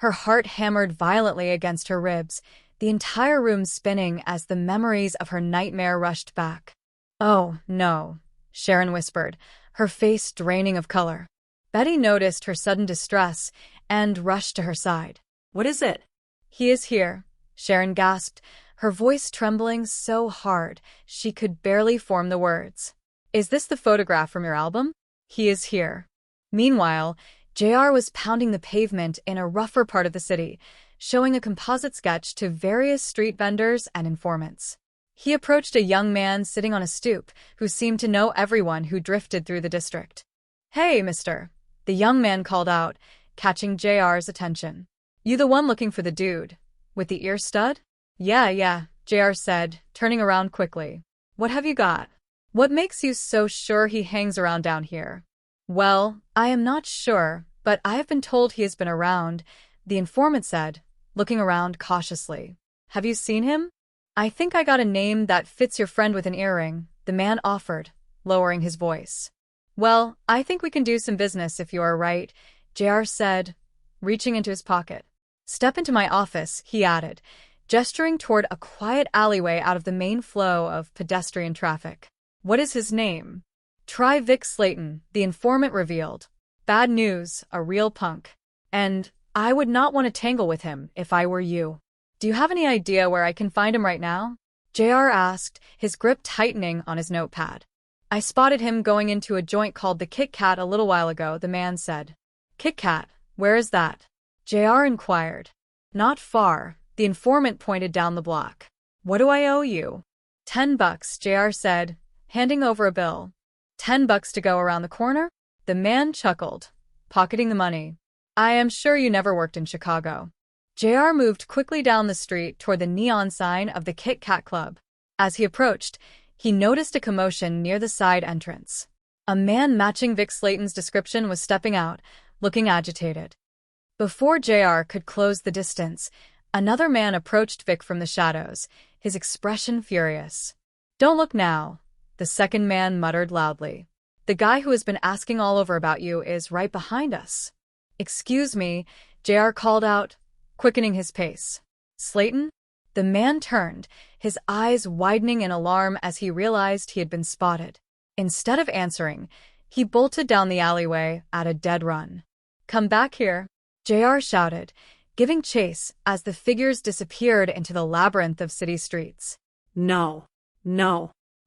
Her heart hammered violently against her ribs, the entire room spinning as the memories of her nightmare rushed back. Oh, no, Sharon whispered, her face draining of color. Betty noticed her sudden distress and rushed to her side. What is it? He is here, Sharon gasped, her voice trembling so hard she could barely form the words. Is this the photograph from your album? He is here. Meanwhile, JR was pounding the pavement in a rougher part of the city, showing a composite sketch to various street vendors and informants. He approached a young man sitting on a stoop who seemed to know everyone who drifted through the district. Hey, mister, the young man called out, catching JR's attention. You the one looking for the dude with the ear stud? Yeah, JR said, turning around quickly. What have you got? What makes you so sure he hangs around down here? Well, I am not sure, but I have been told he has been around, the informant said, looking around cautiously. Have you seen him? I think I got a name that fits your friend with an earring, the man offered, lowering his voice. Well, I think we can do some business if you are right, JR said, reaching into his pocket. Step into my office, he added, gesturing toward a quiet alleyway out of the main flow of pedestrian traffic. What is his name? Try Vic Slayton, the informant revealed. Bad news, a real punk. And I would not want to tangle with him if I were you. Do you have any idea where I can find him right now? JR asked, his grip tightening on his notepad. I spotted him going into a joint called the Kit Kat a little while ago, the man said. Kit Kat, where is that? JR inquired. Not far, the informant pointed down the block. What do I owe you? $10, JR said, handing over a bill. $10 to go around the corner? The man chuckled, pocketing the money. I am sure you never worked in Chicago. JR moved quickly down the street toward the neon sign of the Kit Kat Club. As he approached, he noticed a commotion near the side entrance. A man matching Vic Slayton's description was stepping out, looking agitated. Before JR could close the distance, another man approached Vic from the shadows, his expression furious. Don't look now, the second man muttered loudly. The guy who has been asking all over about you is right behind us. Excuse me, JR called out, quickening his pace. Slayton? The man turned, his eyes widening in alarm as he realized he had been spotted. Instead of answering, he bolted down the alleyway at a dead run. Come back here, JR shouted, giving chase as the figures disappeared into the labyrinth of city streets. No.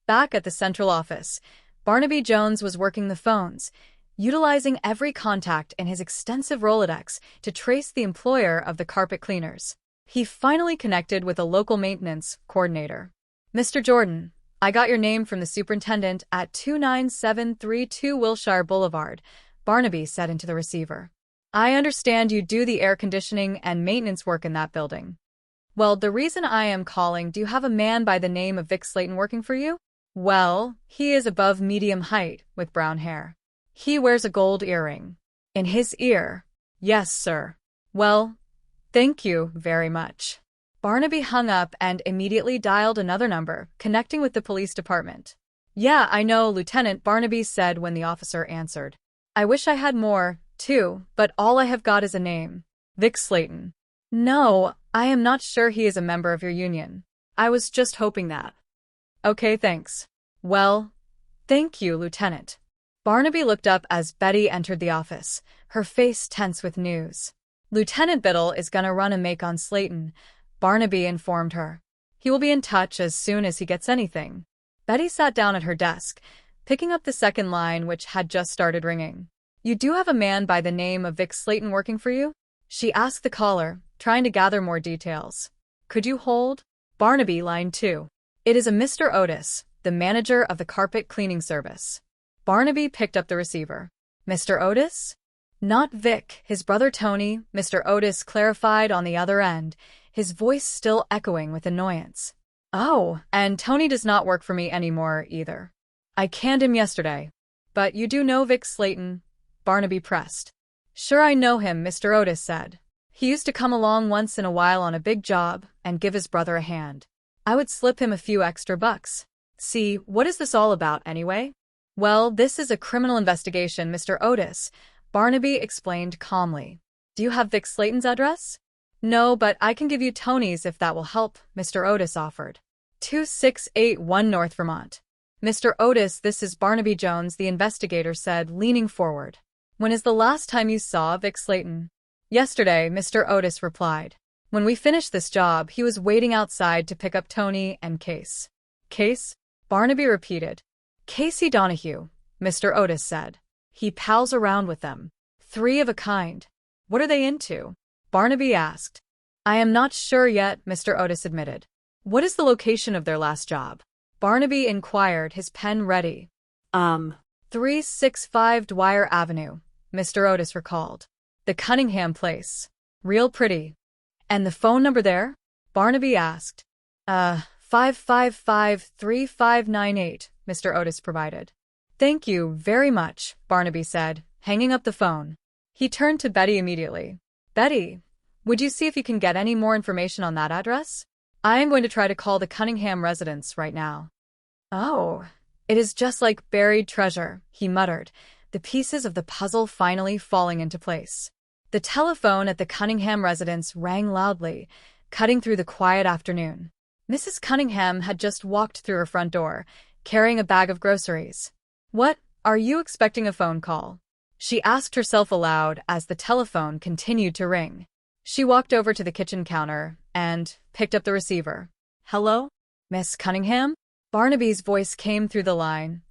Back at the central office, Barnaby Jones was working the phones, utilizing every contact in his extensive Rolodex to trace the employer of the carpet cleaners. He finally connected with a local maintenance coordinator. Mr. Jordan, I got your name from the superintendent at 29732 Wilshire Boulevard, Barnaby said into the receiver. I understand you do the air conditioning and maintenance work in that building. Well, the reason I am calling, do you have a man by the name of Vic Slayton working for you? Well, he is above medium height, with brown hair. He wears a gold earring. In his ear? Yes, sir. Well, thank you very much. Barnaby hung up and immediately dialed another number, connecting with the police department. Yeah, I know, Lieutenant, Barnaby said when the officer answered. I wish I had more, too, but all I have got is a name. Vic Slayton. No, I am not sure he is a member of your union. I was just hoping that. Okay, thanks. Well, thank you, Lieutenant. Barnaby looked up as Betty entered the office, her face tense with news. Lieutenant Biddle is gonna run a make on Slayton, Barnaby informed her. He will be in touch as soon as he gets anything. Betty sat down at her desk, picking up the second line which had just started ringing. You do have a man by the name of Vic Slayton working for you? She asked the caller, trying to gather more details. Could you hold? Barnaby, line 2. It is a Mr. Otis, the manager of the carpet cleaning service. Barnaby picked up the receiver. Mr. Otis? Not Vic, his brother Tony, Mr. Otis clarified on the other end, his voice still echoing with annoyance. Oh, and Tony does not work for me anymore either. I canned him yesterday. But you do know Vic Slayton? Barnaby pressed. Sure I know him, Mr. Otis said. He used to come along once in a while on a big job and give his brother a hand. I would slip him a few extra bucks. See, what is this all about anyway? Well, this is a criminal investigation, Mr. Otis, Barnaby explained calmly. Do you have Vic Slayton's address? No, but I can give you Tony's if that will help, Mr. Otis offered. 2681 North Vermont. Mr. Otis, this is Barnaby Jones, the investigator said, leaning forward. When is the last time you saw Vic Slayton? Yesterday, Mr. Otis replied. When we finished this job, he was waiting outside to pick up Tony and Case. Case? Barnaby repeated. Casey Donahue, Mr. Otis said. He pals around with them. 3 of a kind. What are they into? Barnaby asked. I am not sure yet, Mr. Otis admitted. What is the location of their last job? Barnaby inquired, his pen ready. 365 Dwyer Avenue, Mr. Otis recalled. The Cunningham place. Real pretty. And the phone number there? Barnaby asked. 555-3598, Mr. Otis provided. Thank you very much, Barnaby said, hanging up the phone. He turned to Betty immediately. Betty, would you see if you can get any more information on that address? I am going to try to call the Cunningham residence right now. Oh, it is just like buried treasure, he muttered, the pieces of the puzzle finally falling into place. The telephone at the Cunningham residence rang loudly, cutting through the quiet afternoon. Mrs. Cunningham had just walked through her front door, carrying a bag of groceries. What, are you expecting a phone call? She asked herself aloud as the telephone continued to ring. She walked over to the kitchen counter and picked up the receiver. Hello? Miss Cunningham? Barnaby's voice came through the line,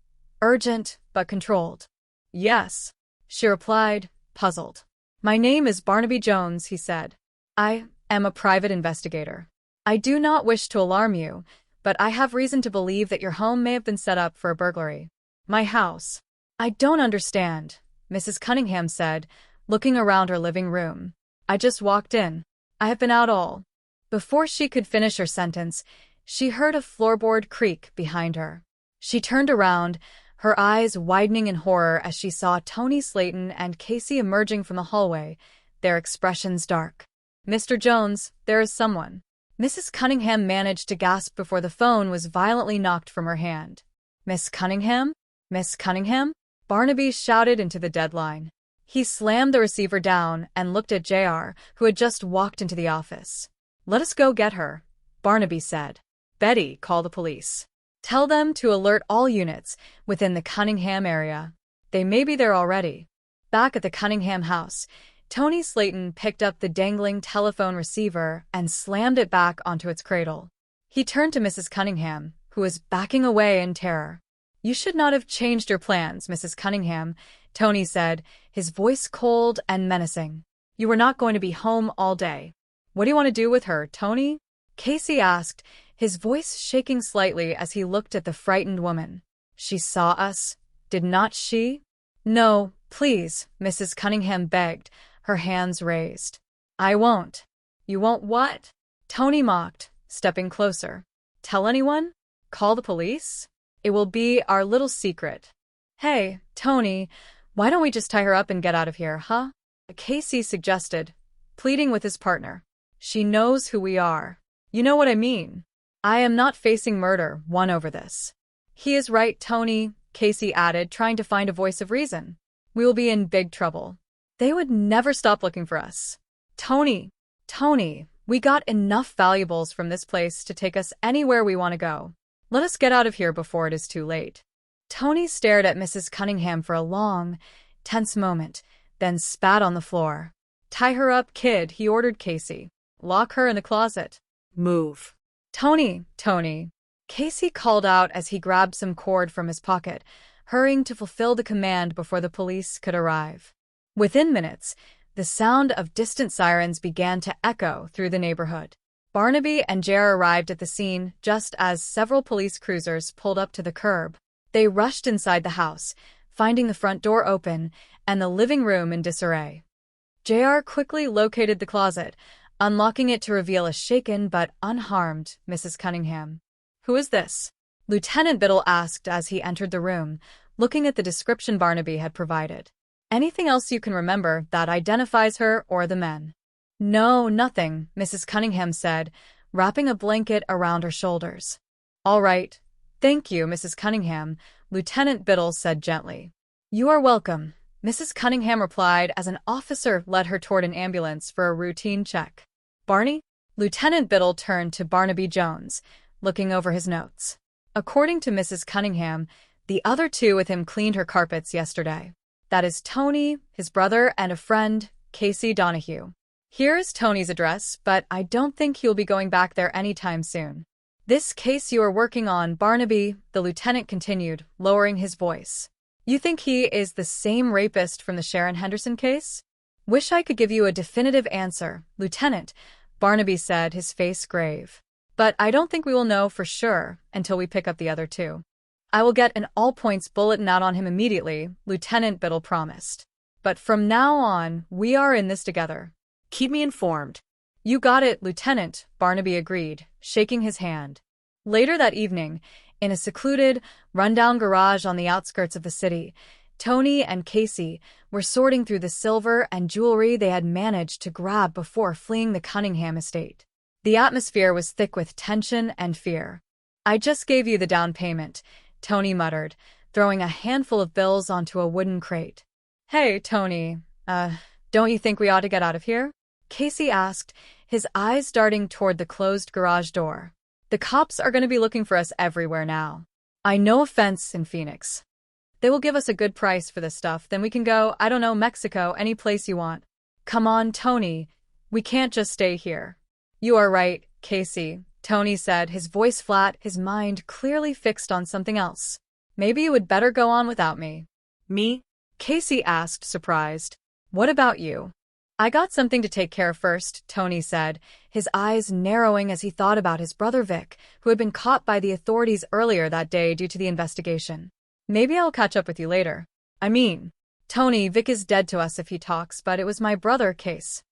urgent but controlled. Yes, she replied, puzzled. My name is Barnaby Jones, he said. I am a private investigator. I do not wish to alarm you, but I have reason to believe that your home may have been set up for a burglary. My house. I don't understand, Mrs. Cunningham said, looking around her living room. I just walked in. I have been out all. Before she could finish her sentence, she heard a floorboard creak behind her. She turned around, her eyes widening in horror as she saw Tony Slayton and Casey emerging from the hallway, their expressions dark. Mr. Jones, there is someone. Mrs. Cunningham managed to gasp before the phone was violently knocked from her hand. Miss Cunningham? Miss Cunningham? Barnaby shouted into the deadline. He slammed the receiver down and looked at JR, who had just walked into the office. Let us go get her, Barnaby said. Betty, call the police. Tell them to alert all units within the Cunningham area. They may be there already. Back at the Cunningham house, Tony Slayton picked up the dangling telephone receiver and slammed it back onto its cradle. He turned to Mrs. Cunningham, who was backing away in terror. You should not have changed your plans, Mrs. Cunningham, Tony said, his voice cold and menacing. You were not going to be home all day. What do you want to do with her, Tony? Casey asked, his voice shaking slightly as he looked at the frightened woman. She saw us, did not she? No, please, Mrs. Cunningham begged, her hands raised. I won't. You won't what? Tony mocked, stepping closer. Tell anyone? Call the police? It will be our little secret. Hey, Tony, why don't we just tie her up and get out of here, huh? Casey suggested, pleading with his partner. She knows who we are. You know what I mean. I am not facing murder, won over this. He is right, Tony, Casey added, trying to find a voice of reason. We will be in big trouble. They would never stop looking for us. Tony, we got enough valuables from this place to take us anywhere we want to go. Let us get out of here before it is too late. Tony stared at Mrs. Cunningham for a long, tense moment, then spat on the floor. Tie her up, kid, he ordered Casey. Lock her in the closet. Move. Tony. Casey called out as he grabbed some cord from his pocket, hurrying to fulfill the command before the police could arrive. Within minutes, the sound of distant sirens began to echo through the neighborhood. Barnaby and Jer arrived at the scene just as several police cruisers pulled up to the curb. They rushed inside the house, finding the front door open and the living room in disarray. JR quickly located the closet, unlocking it to reveal a shaken but unharmed Mrs. Cunningham. Who is this? Lieutenant Biddle asked as he entered the room, looking at the description Barnaby had provided. Anything else you can remember that identifies her or the men? No, nothing, Mrs. Cunningham said, wrapping a blanket around her shoulders. All right. Thank you, Mrs. Cunningham, Lieutenant Biddle said gently. You are welcome, Mrs. Cunningham replied as an officer led her toward an ambulance for a routine check. Barney? Lieutenant Biddle turned to Barnaby Jones, looking over his notes. According to Mrs. Cunningham, the other two with him cleaned her carpets yesterday. That is Tony, his brother, and a friend, Casey Donahue. Here is Tony's address, but I don't think he'll be going back there anytime soon. This case you are working on, Barnaby, the lieutenant continued, lowering his voice. You think he is the same rapist from the Sharon Henderson case? Wish I could give you a definitive answer, Lieutenant, Barnaby said, his face grave. But I don't think we will know for sure until we pick up the other two. I will get an all-points bulletin out on him immediately, Lieutenant Biddle promised. But from now on, we are in this together. Keep me informed. You got it, Lieutenant, Barnaby agreed, shaking his hand. Later that evening, in a secluded, rundown garage on the outskirts of the city, Tony and Casey were sorting through the silver and jewelry they had managed to grab before fleeing the Cunningham estate. The atmosphere was thick with tension and fear. I just gave you the down payment, Tony muttered, throwing a handful of bills onto a wooden crate. Hey, Tony, don't you think we ought to get out of here? Casey asked, his eyes darting toward the closed garage door. The cops are going to be looking for us everywhere now. No offense in Phoenix. They will give us a good price for this stuff, then we can go, I don't know, Mexico, any place you want. Come on, Tony. We can't just stay here. You are right, Casey, Tony said, his voice flat, his mind clearly fixed on something else. Maybe you would better go on without me. Me? Casey asked, surprised. What about you? I got something to take care of first, Tony said, his eyes narrowing as he thought about his brother Vic, who had been caught by the authorities earlier that day due to the investigation. Maybe I'll catch up with you later. Tony, Vic is dead to us if he talks, but it was my brother, Case.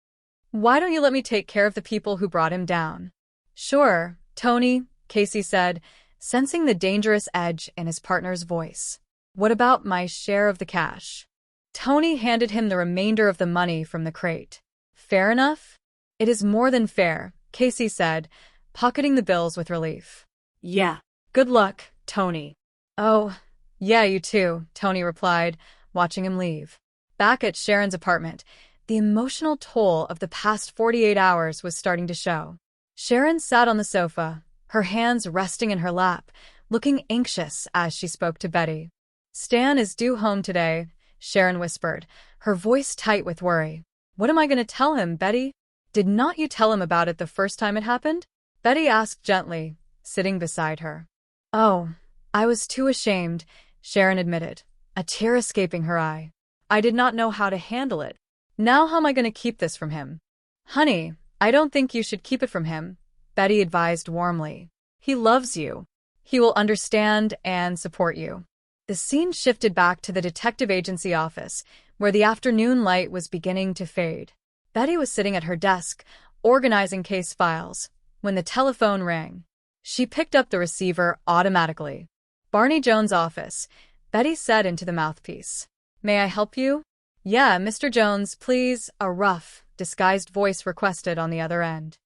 Why don't you let me take care of the people who brought him down? Sure, Tony, Casey said, sensing the dangerous edge in his partner's voice. What about my share of the cash? Tony handed him the remainder of the money from the crate. Fair enough? It is more than fair, Casey said, pocketing the bills with relief. Yeah. Good luck, Tony. Oh, yeah, you too, Tony replied, watching him leave. Back at Sharon's apartment, the emotional toll of the past 48 hours was starting to show. Sharon sat on the sofa, her hands resting in her lap, looking anxious as she spoke to Betty. Stan is due home today, Sharon whispered, her voice tight with worry. What am I going to tell him, Betty? Did not you tell him about it the first time it happened? Betty asked gently, sitting beside her. Oh, I was too ashamed, Sharon admitted, a tear escaping her eye. I did not know how to handle it. Now how am I going to keep this from him? Honey, I don't think you should keep it from him, Betty advised warmly. He loves you. He will understand and support you. The scene shifted back to the detective agency office, where the afternoon light was beginning to fade. Betty was sitting at her desk, organizing case files, when the telephone rang. She picked up the receiver automatically. Barney Jones' office, Betty said into the mouthpiece. May I help you? Yeah, Mr. Jones, please, a rough, disguised voice requested on the other end.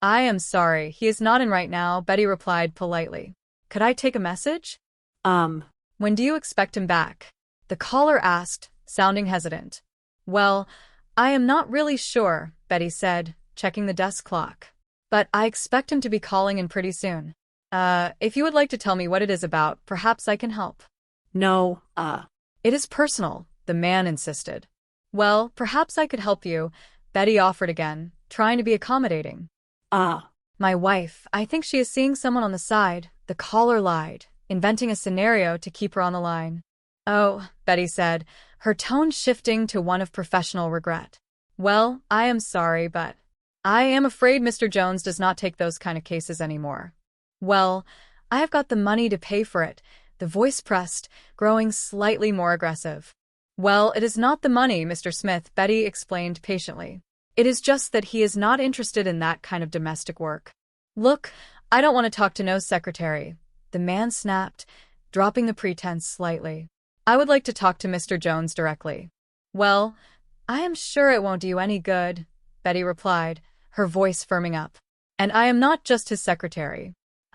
I am sorry, he is not in right now, Betty replied politely. Could I take a message? When do you expect him back? The caller asked, sounding hesitant. Well, I am not really sure, Betty said, checking the desk clock. But I expect him to be calling in pretty soon. If you would like to tell me what it is about, perhaps I can help. No, It is personal, the man insisted. Well, perhaps I could help you, Betty offered again, trying to be accommodating. My wife, I think she is seeing someone on the side, the caller lied, inventing a scenario to keep her on the line. Oh, Betty said, her tone shifting to one of professional regret. Well, I am sorry, but I am afraid Mr. Jones does not take those kind of cases anymore. Well, I have got the money to pay for it, the voice pressed, growing slightly more aggressive. Well, it is not the money, Mr. Smith, Betty explained patiently. It is just that he is not interested in that kind of domestic work. Look, I don't want to talk to no secretary, the man snapped, dropping the pretense slightly. I would like to talk to Mr. Jones directly. Well, I am sure it won't do you any good, Betty replied, her voice firming up. And I am not just his secretary.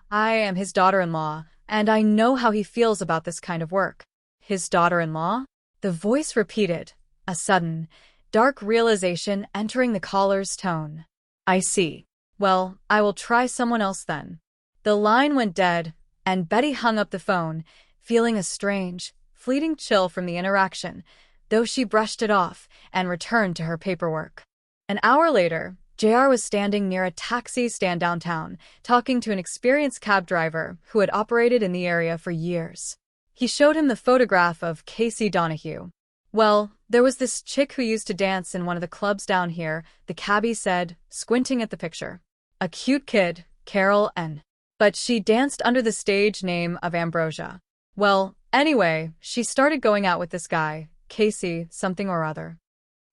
I am his daughter-in-law, and I know how he feels about this kind of work. His daughter-in-law? The voice repeated, a sudden, dark realization entering the caller's tone. I see. Well, I will try someone else then. The line went dead, and Betty hung up the phone, feeling a strange, fleeting chill from the interaction, though she brushed it off and returned to her paperwork. An hour later, JR was standing near a taxi stand downtown, talking to an experienced cab driver who had operated in the area for years. He showed him the photograph of Casey Donahue. Well, there was this chick who used to dance in one of the clubs down here, the cabbie said, squinting at the picture. A cute kid, Carol N. But she danced under the stage name of Ambrosia. Well, anyway, she started going out with this guy, Casey something or other.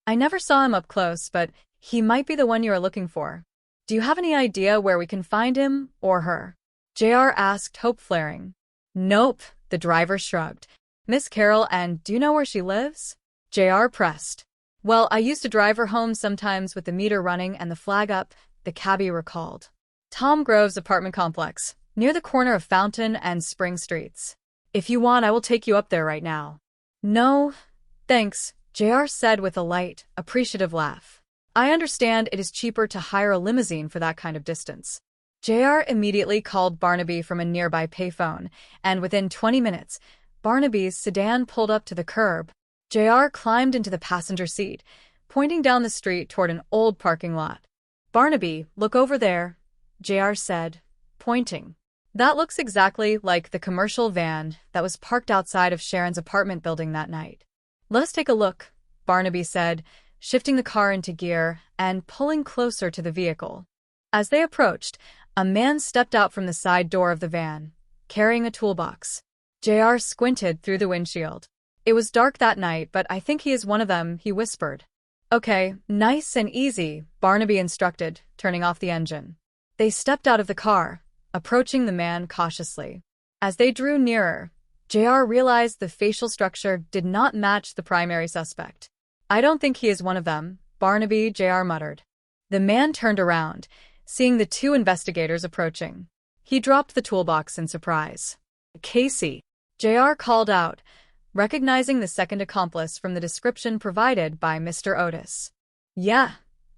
I never saw him up close, but he might be the one you are looking for. Do you have any idea where we can find him or her? JR asked, hope flaring. Nope, the driver shrugged. Miss Carol, and do you know where she lives? JR pressed. Well, I used to drive her home sometimes with the meter running and the flag up, the cabbie recalled. Tom Grove's apartment complex, near the corner of Fountain and Spring Streets. If you want, I will take you up there right now. No, thanks, JR said with a light, appreciative laugh. I understand it is cheaper to hire a limousine for that kind of distance. JR immediately called Barnaby from a nearby payphone, and within 20 minutes, Barnaby's sedan pulled up to the curb. JR climbed into the passenger seat, pointing down the street toward an old parking lot. Barnaby, look over there, JR said, pointing. That looks exactly like the commercial van that was parked outside of Sharon's apartment building that night. Let us take a look, Barnaby said, shifting the car into gear and pulling closer to the vehicle. As they approached, a man stepped out from the side door of the van, carrying a toolbox. JR squinted through the windshield. It was dark that night, but I think he is one of them, he whispered. Okay, nice and easy, Barnaby instructed, turning off the engine. They stepped out of the car, approaching the man cautiously. As they drew nearer, JR realized the facial structure did not match the primary suspect. I don't think he is one of them, Barnaby, JR muttered. The man turned around, seeing the two investigators approaching. He dropped the toolbox in surprise. Casey, JR called out, recognizing the second accomplice from the description provided by Mr. Otis. Yeah,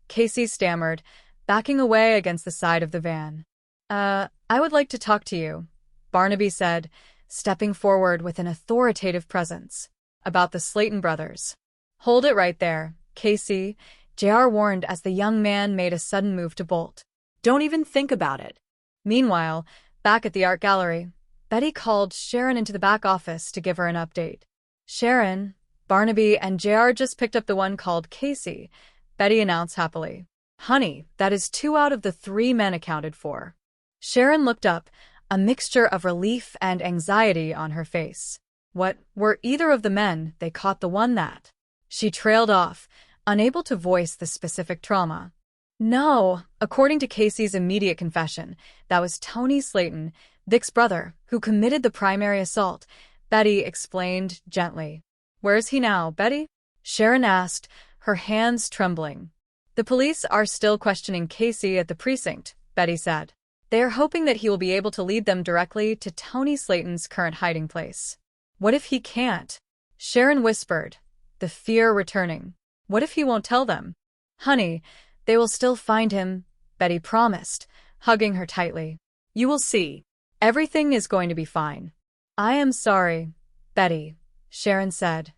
Casey stammered, backing away against the side of the van. I would like to talk to you, Barnaby said, stepping forward with an authoritative presence. About the Slayton brothers. Hold it right there, Casey, JR warned as the young man made a sudden move to bolt. Don't even think about it. Meanwhile, back at the art gallery, Betty called Sharon into the back office to give her an update. Sharon, Barnaby, and JR just picked up the one called Casey, Betty announced happily. Honey, that is 2 out of the 3 men accounted for. Sharon looked up, a mixture of relief and anxiety on her face. What, were either of the men they caught the one that? She trailed off, unable to voice the specific trauma. No, according to Casey's immediate confession, that was Tony Slayton, Vic's brother, who committed the primary assault, Betty explained gently. Where is he now, Betty? Sharon asked, her hands trembling. The police are still questioning Casey at the precinct, Betty said. They are hoping that he will be able to lead them directly to Tony Slayton's current hiding place. What if he can't? Sharon whispered, the fear returning. What if he won't tell them? Honey, they will still find him, Betty promised, hugging her tightly. You will see. Everything is going to be fine. I am sorry, Betty, Sharon said,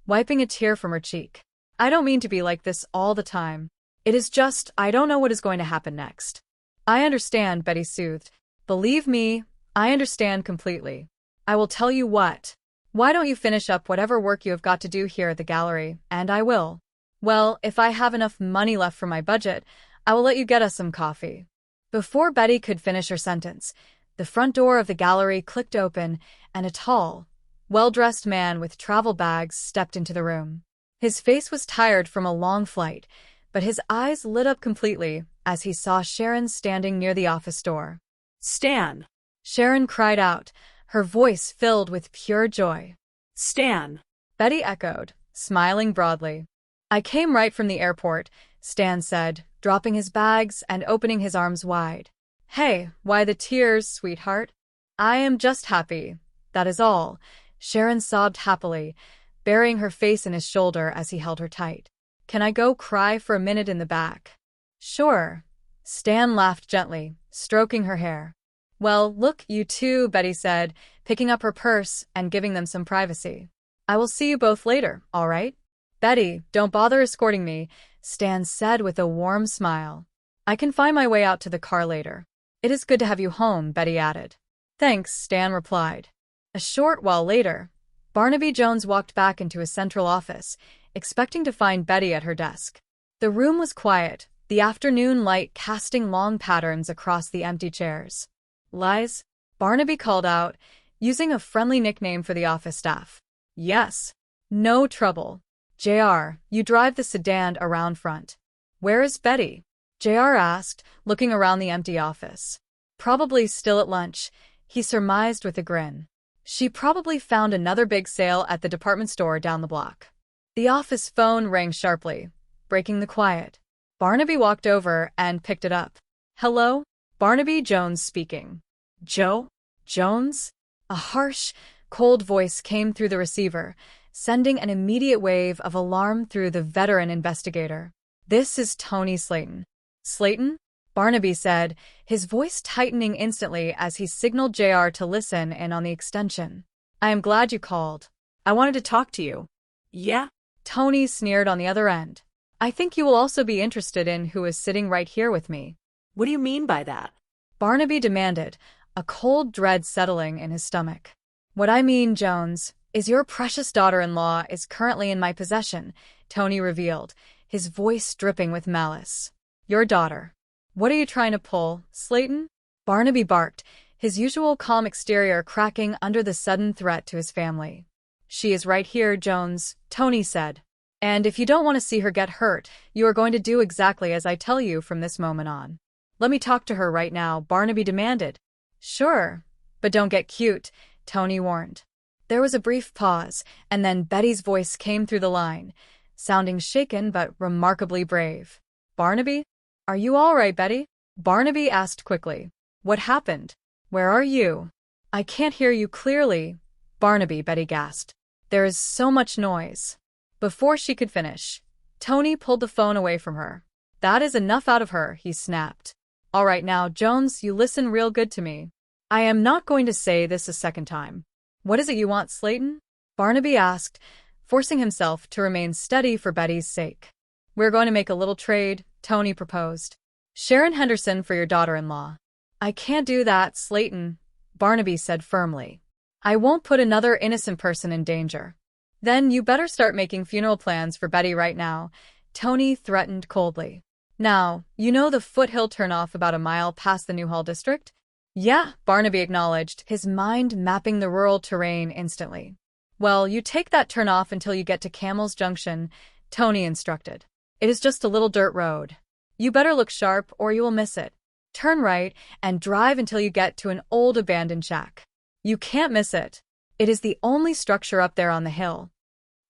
wiping a tear from her cheek. I don't mean to be like this all the time. It is just, I don't know what is going to happen next. I understand, Betty soothed. Believe me, I understand completely. I will tell you what. Why don't you finish up whatever work you have got to do here at the gallery, and I will. Well, if I have enough money left for my budget, I will let you get us some coffee. Before Betty could finish her sentence, the front door of the gallery clicked open, and a tall, well-dressed man with travel bags stepped into the room. His face was tired from a long flight, but his eyes lit up completely as he saw Sharon standing near the office door. Stan! Sharon cried out, her voice filled with pure joy. Stan! Betty echoed, smiling broadly. I came right from the airport, Stan said, dropping his bags and opening his arms wide. Hey, why the tears, sweetheart? I am just happy. That is all. Sharon sobbed happily, burying her face in his shoulder as he held her tight. Can I go cry for a minute in the back? Sure. Stan laughed gently, stroking her hair. Well, look, you two, Betty said, picking up her purse and giving them some privacy. I will see you both later, all right? Betty, don't bother escorting me, Stan said with a warm smile. I can find my way out to the car later. It is good to have you home, Betty added. Thanks, Stan replied. A short while later, Barnaby Jones walked back into his central office, expecting to find Betty at her desk. The room was quiet, the afternoon light casting long patterns across the empty chairs. Lies? Barnaby called out, using a friendly nickname for the office staff. Yes. No trouble. JR, you drive the sedan around front. Where is Betty? JR asked, looking around the empty office. Probably still at lunch, he surmised with a grin. She probably found another big sale at the department store down the block. The office phone rang sharply, breaking the quiet. Barnaby walked over and picked it up. Hello? Barnaby Jones speaking. Joe? Jones? A harsh, cold voice came through the receiver, sending an immediate wave of alarm through the veteran investigator. This is Tony Slayton. Slayton? Barnaby said, his voice tightening instantly as he signaled JR to listen in on the extension. I am glad you called. I wanted to talk to you. Yeah? Tony sneered on the other end. I think you will also be interested in who is sitting right here with me. What do you mean by that? Barnaby demanded, a cold dread settling in his stomach. What I mean, Jones, is your precious daughter-in-law is currently in my possession, Tony revealed, his voice dripping with malice. Your daughter. What are you trying to pull, Slayton? Barnaby barked, his usual calm exterior cracking under the sudden threat to his family. She is right here, Jones, Tony said. And if you don't want to see her get hurt, you are going to do exactly as I tell you from this moment on. Let me talk to her right now, Barnaby demanded. Sure, but don't get cute, Tony warned. There was a brief pause, and then Betty's voice came through the line, sounding shaken but remarkably brave. Barnaby? Are you all right, Betty? Barnaby asked quickly. What happened? Where are you? I can't hear you clearly, Barnaby, Betty gasped. There is so much noise. Before she could finish, Tony pulled the phone away from her. That is enough out of her, he snapped. All right now, Jones, you listen real good to me. I am not going to say this a second time. What is it you want, Slayton? Barnaby asked, forcing himself to remain steady for Betty's sake. We're going to make a little trade, Tony proposed. Sharon Henderson for your daughter-in-law. I can't do that, Slayton, Barnaby said firmly. I won't put another innocent person in danger. Then you better start making funeral plans for Betty right now, Tony threatened coldly. Now, you know the foothill turnoff about a mile past the Newhall district? Yeah, Barnaby acknowledged, his mind mapping the rural terrain instantly. Well, you take that turnoff until you get to Camel's Junction, Tony instructed. It is just a little dirt road. You better look sharp or you will miss it. Turn right and drive until you get to an old abandoned shack. You can't miss it. It is the only structure up there on the hill.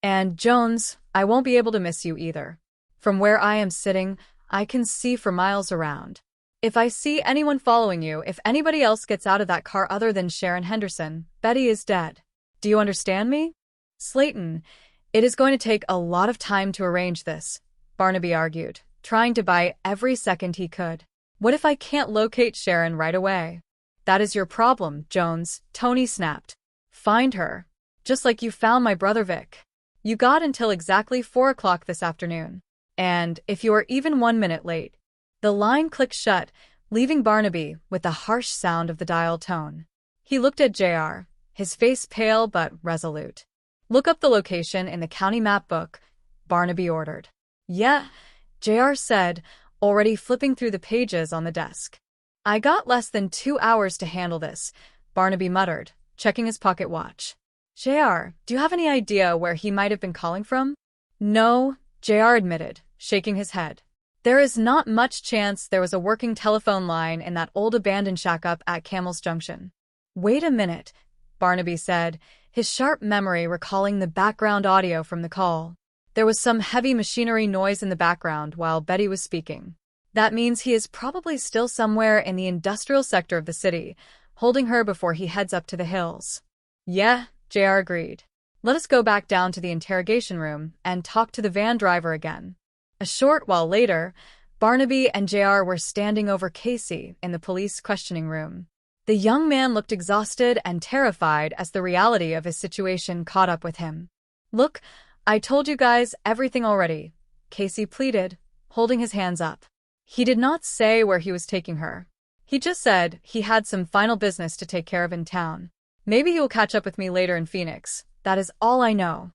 And, Jones, I won't be able to miss you either. From where I am sitting, I can see for miles around. If I see anyone following you, if anybody else gets out of that car other than Sharon Henderson, Betty is dead. Do you understand me? Slayton, it is going to take a lot of time to arrange this, Barnaby argued, trying to buy every second he could. What if I can't locate Sharon right away? That is your problem, Jones, Tony snapped. Find her. Just like you found my brother Vic. You got until exactly 4 o'clock this afternoon. And if you are even 1 minute late, the line clicked shut, leaving Barnaby with the harsh sound of the dial tone. He looked at JR, his face pale but resolute. Look up the location in the county map book, Barnaby ordered. Yeah, JR said, already flipping through the pages on the desk. I got less than 2 hours to handle this, Barnaby muttered, checking his pocket watch. JR, do you have any idea where he might have been calling from? No, JR admitted, shaking his head. There is not much chance there was a working telephone line in that old abandoned shack up at Camel's Junction. Wait a minute, Barnaby said, his sharp memory recalling the background audio from the call. There was some heavy machinery noise in the background while Betty was speaking. That means he is probably still somewhere in the industrial sector of the city, holding her before he heads up to the hills. Yeah, JR agreed. Let us go back down to the interrogation room and talk to the van driver again. A short while later, Barnaby and JR were standing over Casey in the police questioning room. The young man looked exhausted and terrified as the reality of his situation caught up with him. Look, I told you guys everything already, Casey pleaded, holding his hands up. He did not say where he was taking her. He just said he had some final business to take care of in town. Maybe he will catch up with me later in Phoenix. That is all I know.